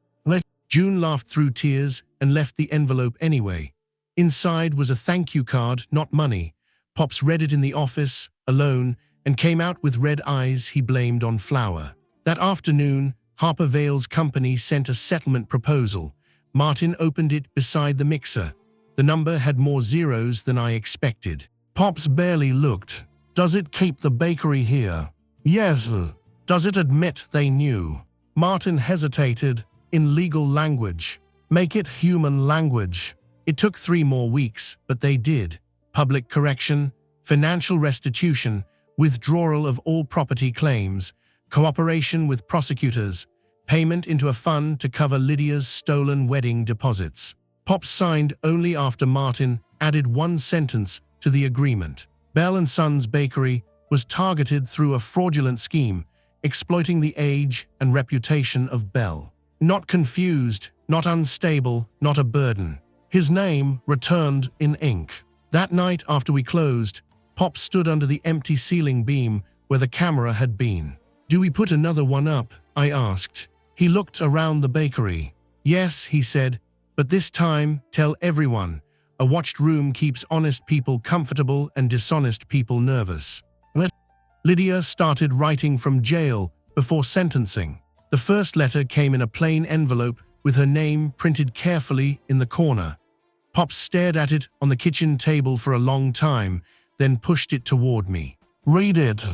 June laughed through tears and left the envelope anyway. Inside was a thank you card, not money. Pops read it in the office, alone, and came out with red eyes he blamed on flour. That afternoon, Harper Vale's company sent a settlement proposal. Martin opened it beside the mixer. The number had more zeros than I expected. Pops barely looked. "Does it keep the bakery here?" "Yes." "Does it admit they knew?" Martin hesitated. "In legal language." "Make it human language." It took 3 more weeks, but they did. Public correction, financial restitution, withdrawal of all property claims, cooperation with prosecutors, payment into a fund to cover Lydia's stolen wedding deposits. Pops signed only after Martin added 1 sentence to the agreement. Bell & Sons Bakery was targeted through a fraudulent scheme, exploiting the age and reputation of Bell. Not confused, not unstable, not a burden. His name returned in ink. That night after we closed, Pop stood under the empty ceiling beam where the camera had been. "Do we put another one up?" I asked. He looked around the bakery. "Yes," he said, "but this time, tell everyone. A watched room keeps honest people comfortable and dishonest people nervous." Lydia started writing from jail before sentencing. The first letter came in a plain envelope with her name printed carefully in the corner. Pop stared at it on the kitchen table for a long time, then pushed it toward me. "Read it."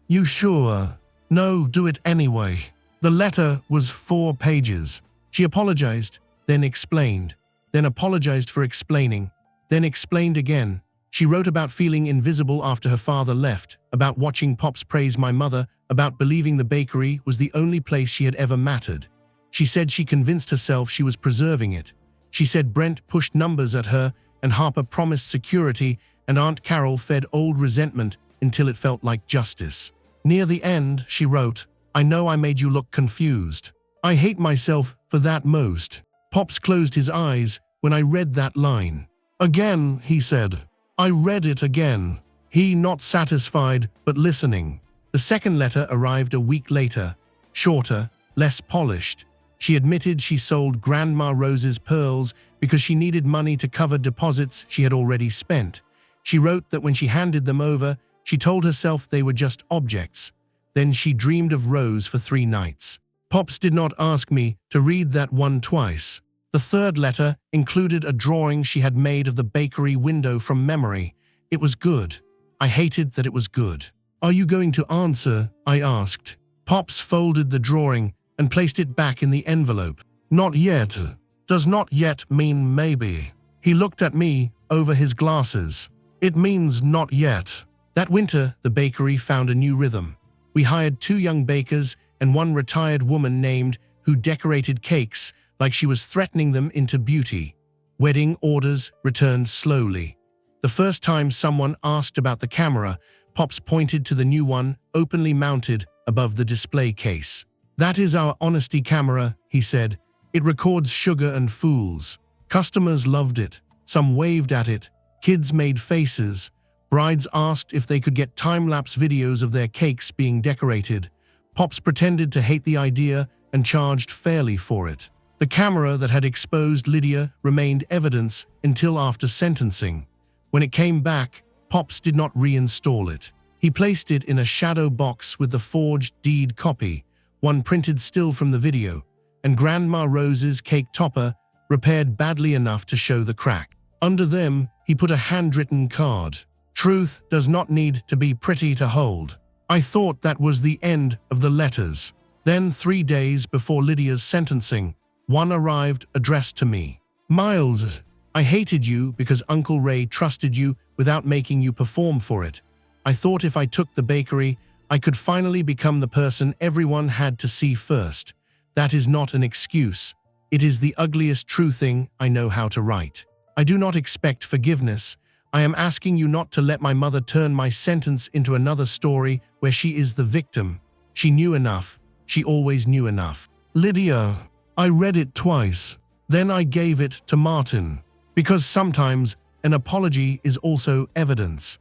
"You sure?" "No, do it anyway." The letter was 4 pages. She apologized, then explained, then apologized for explaining, then explained again. She wrote about feeling invisible after her father left, about watching Pops praise my mother, about believing the bakery was the only place she had ever mattered. She said she convinced herself she was preserving it. She said Brent pushed numbers at her and Harper promised security and Aunt Carol fed old resentment until it felt like justice. Near the end, she wrote, "I know I made you look confused. I hate myself for that most." Pops closed his eyes when I read that line. "Again," he said. I read it again. He not satisfied, but listening. The second letter arrived a week later, shorter, less polished. She admitted she sold Grandma Rose's pearls because she needed money to cover deposits she had already spent. She wrote that when she handed them over, she told herself they were just objects. Then she dreamed of Rose for 3 nights. Pops did not ask me to read that one twice. The third letter included a drawing she had made of the bakery window from memory. It was good. I hated that it was good. "Are you going to answer?" I asked. Pops folded the drawing and placed it back in the envelope. "Not yet." "Does not yet mean maybe?" He looked at me over his glasses. "It means not yet." That winter, the bakery found a new rhythm. We hired 2 young bakers and 1 retired woman named who decorated cakes like she was threatening them into beauty. Wedding orders returned slowly. The first time someone asked about the camera, Pops pointed to the new one, openly mounted above the display case. "That is our honesty camera," he said. "It records sugar and fools." Customers loved it. Some waved at it, kids made faces, brides asked if they could get time-lapse videos of their cakes being decorated. Pops pretended to hate the idea and charged fairly for it. The camera that had exposed Lydia remained evidence until after sentencing. When it came back, Pops did not reinstall it. He placed it in a shadow box with the forged deed copy, one printed still from the video, and Grandma Rose's cake topper repaired badly enough to show the crack. Under them, he put a handwritten card. "Truth does not need to be pretty to hold." I thought that was the end of the letters. Then, 3 days before Lydia's sentencing, one arrived addressed to me. "Miles, I hated you because Uncle Ray trusted you without making you perform for it. I thought if I took the bakery, I could finally become the person everyone had to see first. That is not an excuse. It is the ugliest true thing I know how to write. I do not expect forgiveness. I am asking you not to let my mother turn my sentence into another story where she is the victim. She knew enough. She always knew enough." "Lydia, I read it twice. Then I gave it to Martin. Because sometimes an apology is also evidence."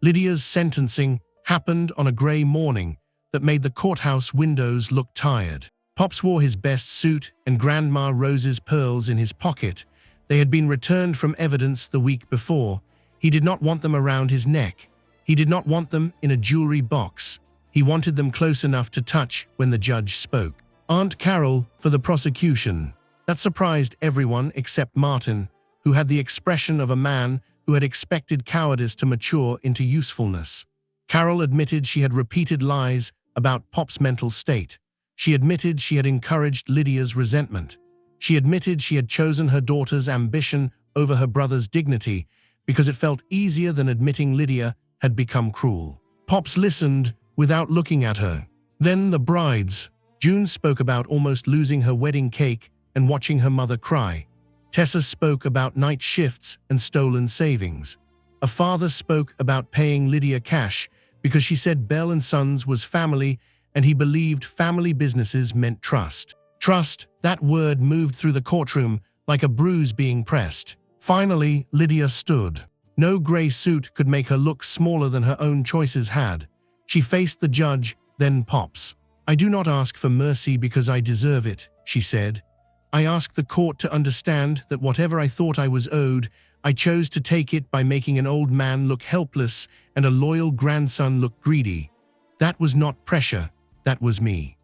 Lydia's sentencing happened on a gray morning that made the courthouse windows look tired. Pops wore his best suit and Grandma Rose's pearls in his pocket. They had been returned from evidence the week before. He did not want them around his neck. He did not want them in a jewelry box. He wanted them close enough to touch when the judge spoke. Aunt Carol for the prosecution. That surprised everyone except Martin, who had the expression of a man who had expected cowardice to mature into usefulness. Carol admitted she had repeated lies about Pop's mental state. She admitted she had encouraged Lydia's resentment. She admitted she had chosen her daughter's ambition over her brother's dignity because it felt easier than admitting Lydia had become cruel. Pops listened without looking at her. Then the brides. June spoke about almost losing her wedding cake and watching her mother cry. Tessa spoke about night shifts and stolen savings. A father spoke about paying Lydia cash because she said Bell and Sons was family and he believed family businesses meant trust. Trust, that word moved through the courtroom like a bruise being pressed. Finally, Lydia stood. No gray suit could make her look smaller than her own choices had. She faced the judge, then Pops. "I do not ask for mercy because I deserve it," she said. "I ask the court to understand that whatever I thought I was owed, I chose to take it by making an old man look helpless and a loyal grandson look greedy. That was not pressure, that was me."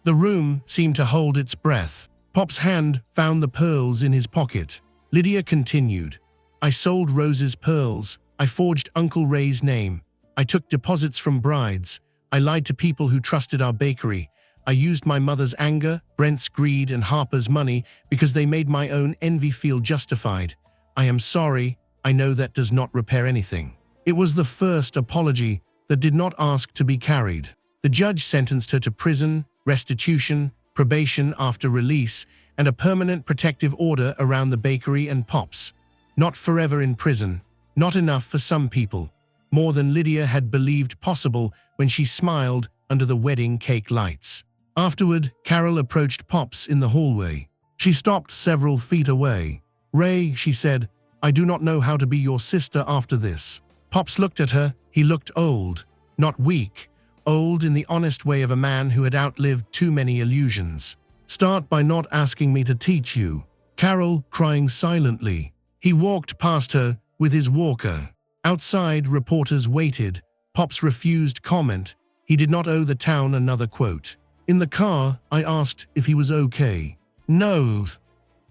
The room seemed to hold its breath. Pop's hand found the pearls in his pocket. Lydia continued. "I sold Rose's pearls. I forged Uncle Ray's name. I took deposits from brides. I lied to people who trusted our bakery. I used my mother's anger, Brent's greed, and Harper's money because they made my own envy feel justified. I am sorry. I know that does not repair anything." It was the first apology that did not ask to be carried. The judge sentenced her to prison, restitution, probation after release, and a permanent protective order around the bakery and Pops. Not forever in prison. Not enough for some people. More than Lydia had believed possible when she smiled under the wedding cake lights. Afterward, Carol approached Pops in the hallway. She stopped several feet away. "Ray," she said, "I do not know how to be your sister after this." Pops looked at her. He looked old, not weak. Old in the honest way of a man who had outlived too many illusions. "Start by not asking me to teach you." Carol crying silently. He walked past her with his walker. Outside, reporters waited. Pops refused comment. He did not owe the town another quote. In the car, I asked if he was okay. "No."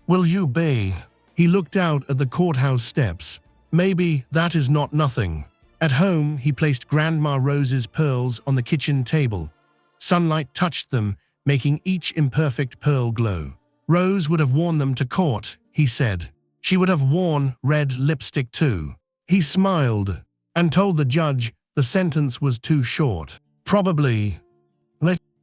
"Will you be?" He looked out at the courthouse steps. "Maybe that is not nothing." At home, he placed Grandma Rose's pearls on the kitchen table. Sunlight touched them, making each imperfect pearl glow. "Rose would have worn them to court," he said. "She would have worn red lipstick too." He smiled and told the judge the sentence was too short. "Probably."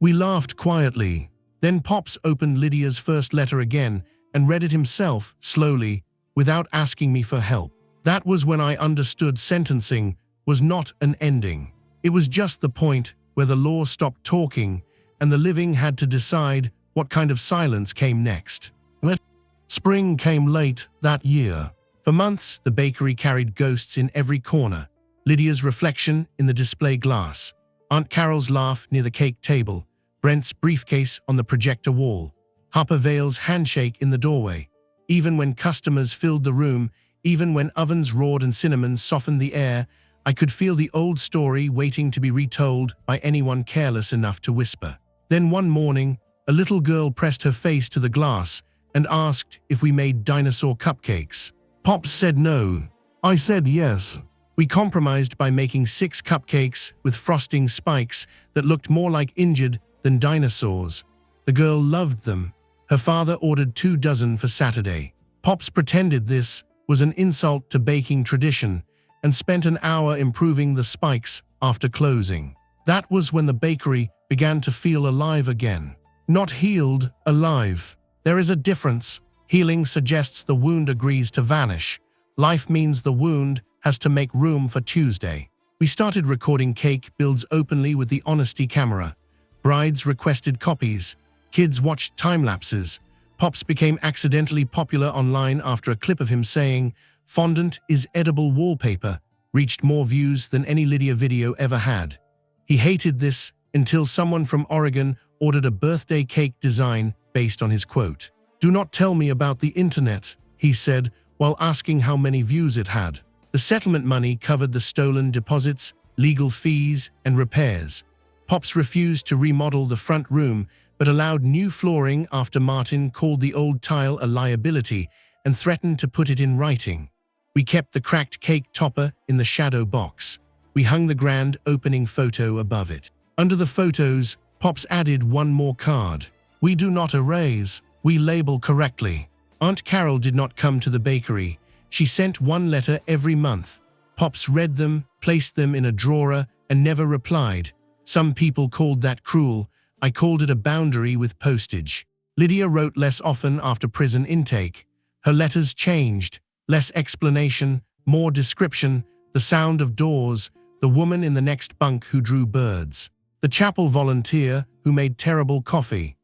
We laughed quietly. Then Pops opened Lydia's first letter again and read it himself, slowly, without asking me for help. That was when I understood sentencing was not an ending. It was just the point where the law stopped talking and the living had to decide what kind of silence came next. Spring came late that year. For months, the bakery carried ghosts in every corner. Lydia's reflection in the display glass, Aunt Carol's laugh near the cake table, Brent's briefcase on the projector wall, Harper Vale's handshake in the doorway. Even when customers filled the room, even when ovens roared and cinnamon softened the air, I could feel the old story waiting to be retold by anyone careless enough to whisper. Then one morning, a little girl pressed her face to the glass and asked if we made dinosaur cupcakes. Pops said no. I said yes. We compromised by making 6 cupcakes with frosting spikes that looked more like injured than dinosaurs. The girl loved them. Her father ordered 2 dozen for Saturday. Pops pretended this was an insult to baking tradition and spent an hour improving the spikes after closing. That was when the bakery began to feel alive again. Not healed, alive. There is a difference. Healing suggests the wound agrees to vanish. Life means the wound has to make room for Tuesday. We started recording cake builds openly with the Honesty camera. Brides requested copies. Kids watched time-lapses. Pops became accidentally popular online after a clip of him saying, "Fondant is edible wallpaper," reached more views than any Lydia video ever had. He hated this until someone from Oregon ordered a birthday cake design based on his quote. "Do not tell me about the internet," he said, while asking how many views it had. The settlement money covered the stolen deposits, legal fees, and repairs. Pops refused to remodel the front room, but allowed new flooring after Martin called the old tile a liability and threatened to put it in writing. We kept the cracked cake topper in the shadow box. We hung the grand opening photo above it. Under the photos, Pops added one more card. "We do not erase, we label correctly." Aunt Carol did not come to the bakery. She sent one letter every month. Pops read them, placed them in a drawer, and never replied. Some people called that cruel. I called it a boundary with postage. Lydia wrote less often after prison intake. Her letters changed. Less explanation, more description, the sound of doors, the woman in the next bunk who drew birds, the chapel volunteer who made terrible coffee,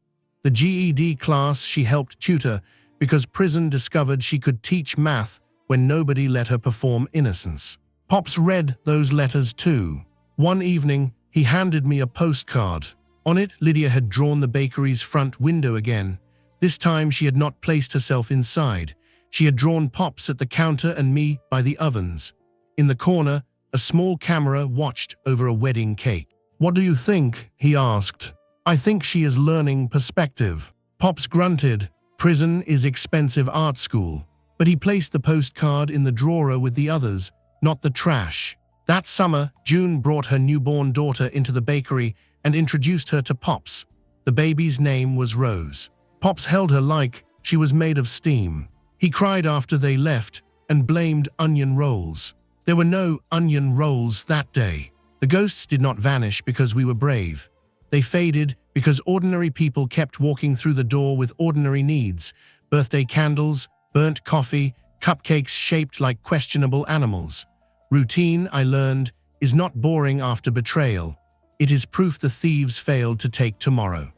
the GED class she helped tutor because prison discovered she could teach math when nobody let her perform innocence. Pops read those letters too. One evening, he handed me a postcard. On it, Lydia had drawn the bakery's front window again. This time she had not placed herself inside. She had drawn Pops at the counter and me by the ovens. In the corner, a small camera watched over a wedding cake. "What do you think?" he asked. "I think she is learning perspective." Pops grunted. Prison is expensive art school. But he placed the postcard in the drawer with the others, not the trash. That summer, June brought her newborn daughter into the bakery and introduced her to Pops. The baby's name was Rose. Pops held her like she was made of steam. He cried after they left and blamed onion rolls. There were no onion rolls that day. The ghosts did not vanish because we were brave. They faded because ordinary people kept walking through the door with ordinary needs: birthday candles, burnt coffee, cupcakes shaped like questionable animals. Routine, I learned, is not boring after betrayal. It is proof the thieves failed to take tomorrow.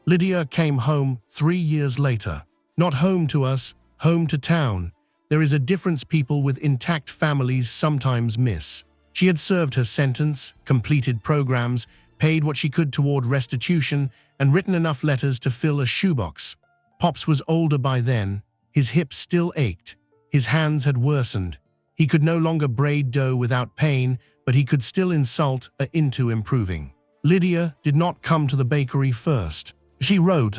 Lydia came home 3 years later. Not home to us, home to town. There is a difference people with intact families sometimes miss. She had served her sentence, completed programs, paid what she could toward restitution, and written enough letters to fill a shoebox. Pops was older by then. His hips still ached. His hands had worsened. He could no longer braid dough without pain, but he could still insult her into improving. Lydia did not come to the bakery first. She wrote,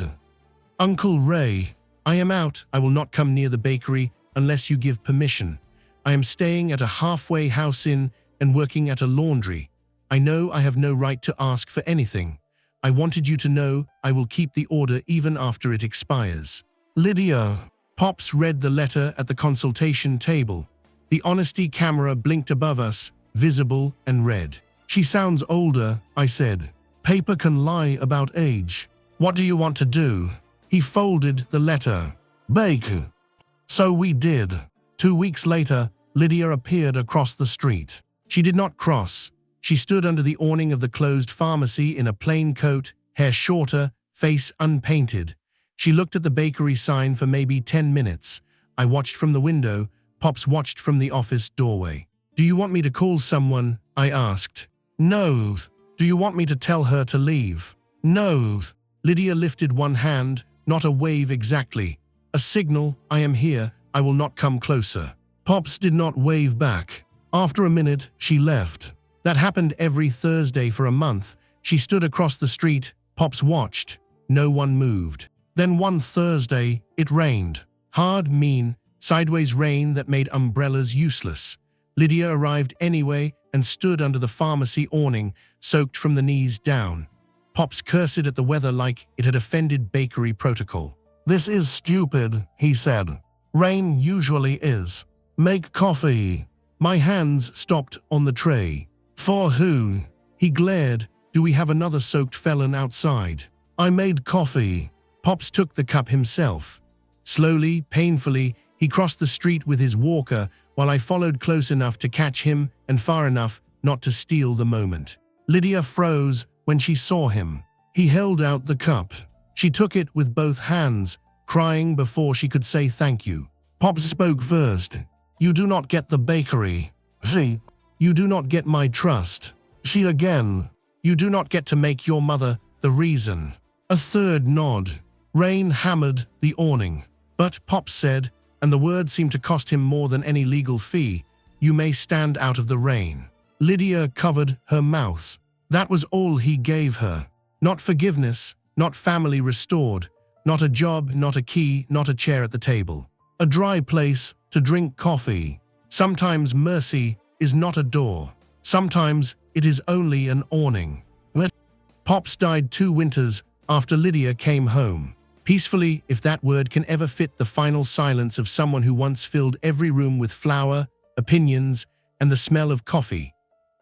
"Uncle Ray, I am out. I will not come near the bakery unless you give permission. I am staying at a halfway house inn and working at a laundry. I know I have no right to ask for anything. I wanted you to know I will keep the order even after it expires. Lydia." Pops read the letter at the consultation table. The Honesty camera blinked above us, visible and red. "She sounds older," I said. "Paper can lie about age. What do you want to do?" He folded the letter. "Bake." So we did. 2 weeks later, Lydia appeared across the street. She did not cross. She stood under the awning of the closed pharmacy in a plain coat, hair shorter, face unpainted. She looked at the bakery sign for maybe 10 minutes. I watched from the window, Pops watched from the office doorway. "Do you want me to call someone?" I asked. "No." "Do you want me to tell her to leave?" "No." Lydia lifted one hand, not a wave exactly. A signal, "I am here, I will not come closer." Pops did not wave back. After a minute, she left. That happened every Thursday for a month. She stood across the street. Pops watched. No one moved. Then one Thursday, it rained. Hard, mean, sideways rain that made umbrellas useless. Lydia arrived anyway and stood under the pharmacy awning, soaked from the knees down. Pops cursed at the weather like it had offended bakery protocol. "This is stupid," he said. "Rain usually is. Make coffee." My hands stopped on the tray. "For who?" He glared. "Do we have another soaked felon outside?" "I made coffee." Pops took the cup himself. Slowly, painfully, he crossed the street with his walker while I followed close enough to catch him and far enough not to steal the moment. Lydia froze when she saw him. He held out the cup. She took it with both hands, crying before she could say thank you. Pops spoke first. "You do not get the bakery." She. "You do not get my trust." She again. "You do not get to make your mother the reason." A third nod. Rain hammered the awning. But Pops said, and the word seemed to cost him more than any legal fee, "You may stand out of the rain." Lydia covered her mouth. That was all he gave her. Not forgiveness, not family restored, not a job, not a key, not a chair at the table. A dry place to drink coffee. Sometimes mercy is not a door. Sometimes it is only an awning. Pops died 2 winters after Lydia came home. Peacefully, if that word can ever fit the final silence of someone who once filled every room with flour, opinions, and the smell of coffee.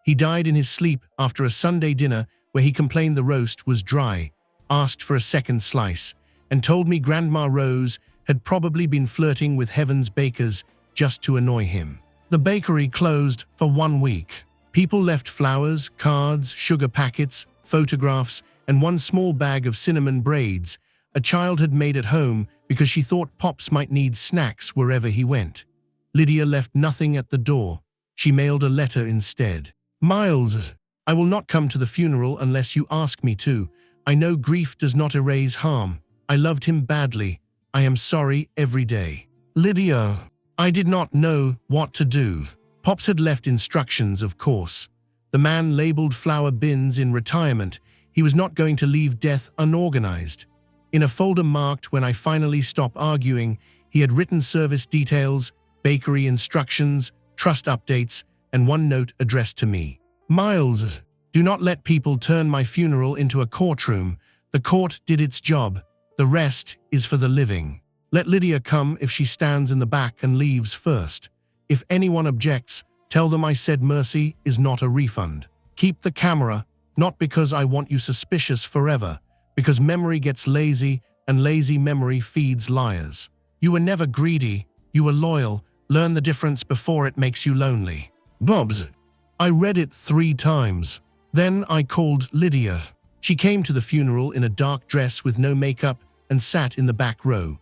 He died in his sleep after a Sunday dinner where he complained the roast was dry, asked for a second slice, and told me Grandma Rose had probably been flirting with Heaven's bakers just to annoy him. The bakery closed for 1 week. People left flowers, cards, sugar packets, photographs, and one small bag of cinnamon braids a child had made at home because she thought Pops might need snacks wherever he went. Lydia left nothing at the door. She mailed a letter instead. "Miles, I will not come to the funeral unless you ask me to. I know grief does not erase harm. I loved him badly. I am sorry every day." Lydia. I did not know what to do. Pops had left instructions, of course. The man labeled flower bins in retirement. He was not going to leave death unorganized. In a folder marked "When I finally stop arguing," he had written service details, bakery instructions, trust updates, and one note addressed to me. "Miles, do not let people turn my funeral into a courtroom. The court did its job. The rest is for the living. Let Lydia come if she stands in the back and leaves first. If anyone objects, tell them I said mercy is not a refund. Keep the camera, not because I want you suspicious forever, because memory gets lazy and lazy memory feeds liars. You were never greedy, you were loyal. Learn the difference before it makes you lonely." Bobs. I read it 3 times. Then I called Lydia. She came to the funeral in a dark dress with no makeup and sat in the back row.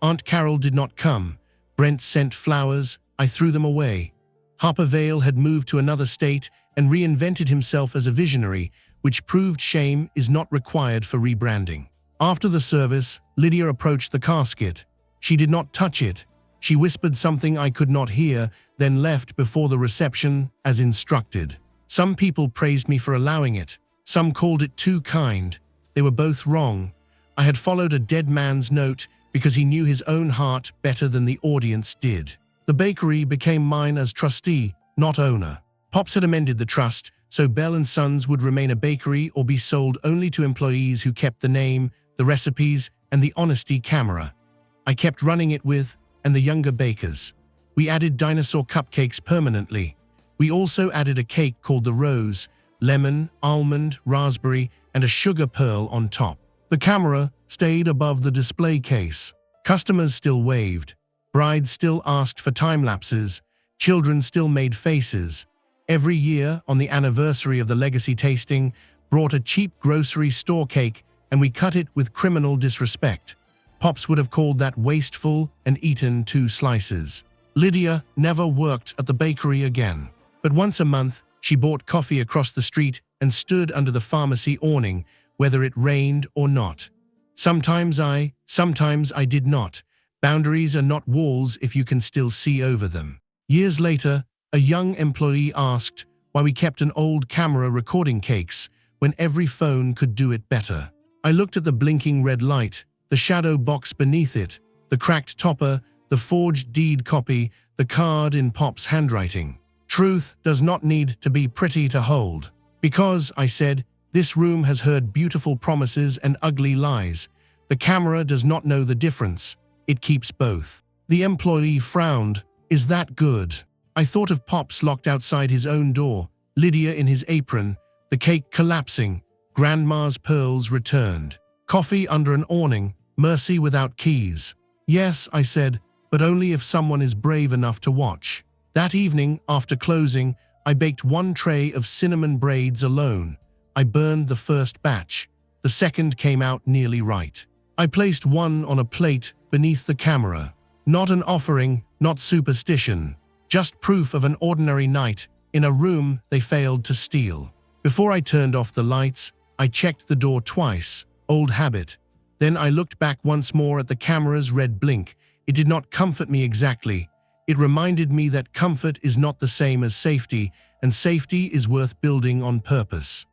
Aunt Carol did not come. Brent sent flowers. I threw them away. Harper Vale had moved to another state and reinvented himself as a visionary, which proved shame is not required for rebranding. After the service, Lydia approached the casket. She did not touch it. She whispered something I could not hear, then left before the reception as instructed. Some people praised me for allowing it. Some called it too kind. They were both wrong. I had followed a dead man's note because he knew his own heart better than the audience did. The bakery became mine as trustee, not owner. Pops had amended the trust, so Bell & Sons would remain a bakery or be sold only to employees who kept the name, the recipes, and the honesty camera. I kept running it with, and the younger bakers. We added dinosaur cupcakes permanently. We also added a cake called the Rose, lemon, almond, raspberry, and a sugar pearl on top. The camera stayed above the display case. Customers still waved. Brides still asked for time lapses. Children still made faces. Every year, on the anniversary of the legacy tasting, brought a cheap grocery store cake, and we cut it with criminal disrespect. Pops would have called that wasteful and eaten 2 slices. Lydia never worked at the bakery again. But once a month, she bought coffee across the street and stood under the pharmacy awning, whether it rained or not. Sometimes I did not. Boundaries are not walls if you can still see over them. Years later, a young employee asked why we kept an old camera recording cakes when every phone could do it better. I looked at the blinking red light, the shadow box beneath it, the cracked topper, the forged deed copy, the card in Pop's handwriting. Truth does not need to be pretty to hold. Because, I said, this room has heard beautiful promises and ugly lies. The camera does not know the difference. It keeps both. The employee frowned. Is that good? I thought of Pops locked outside his own door, Lydia in his apron, the cake collapsing, Grandma's pearls returned. Coffee under an awning, mercy without keys. Yes, I said, but only if someone is brave enough to watch. That evening, after closing, I baked one tray of cinnamon braids alone. I burned the first batch. The second came out nearly right. I placed one on a plate beneath the camera. Not an offering, not superstition. Just proof of an ordinary night in a room they failed to steal. Before I turned off the lights, I checked the door twice. Old habit. Then I looked back once more at the camera's red blink. It did not comfort me exactly. It reminded me that comfort is not the same as safety, and safety is worth building on purpose.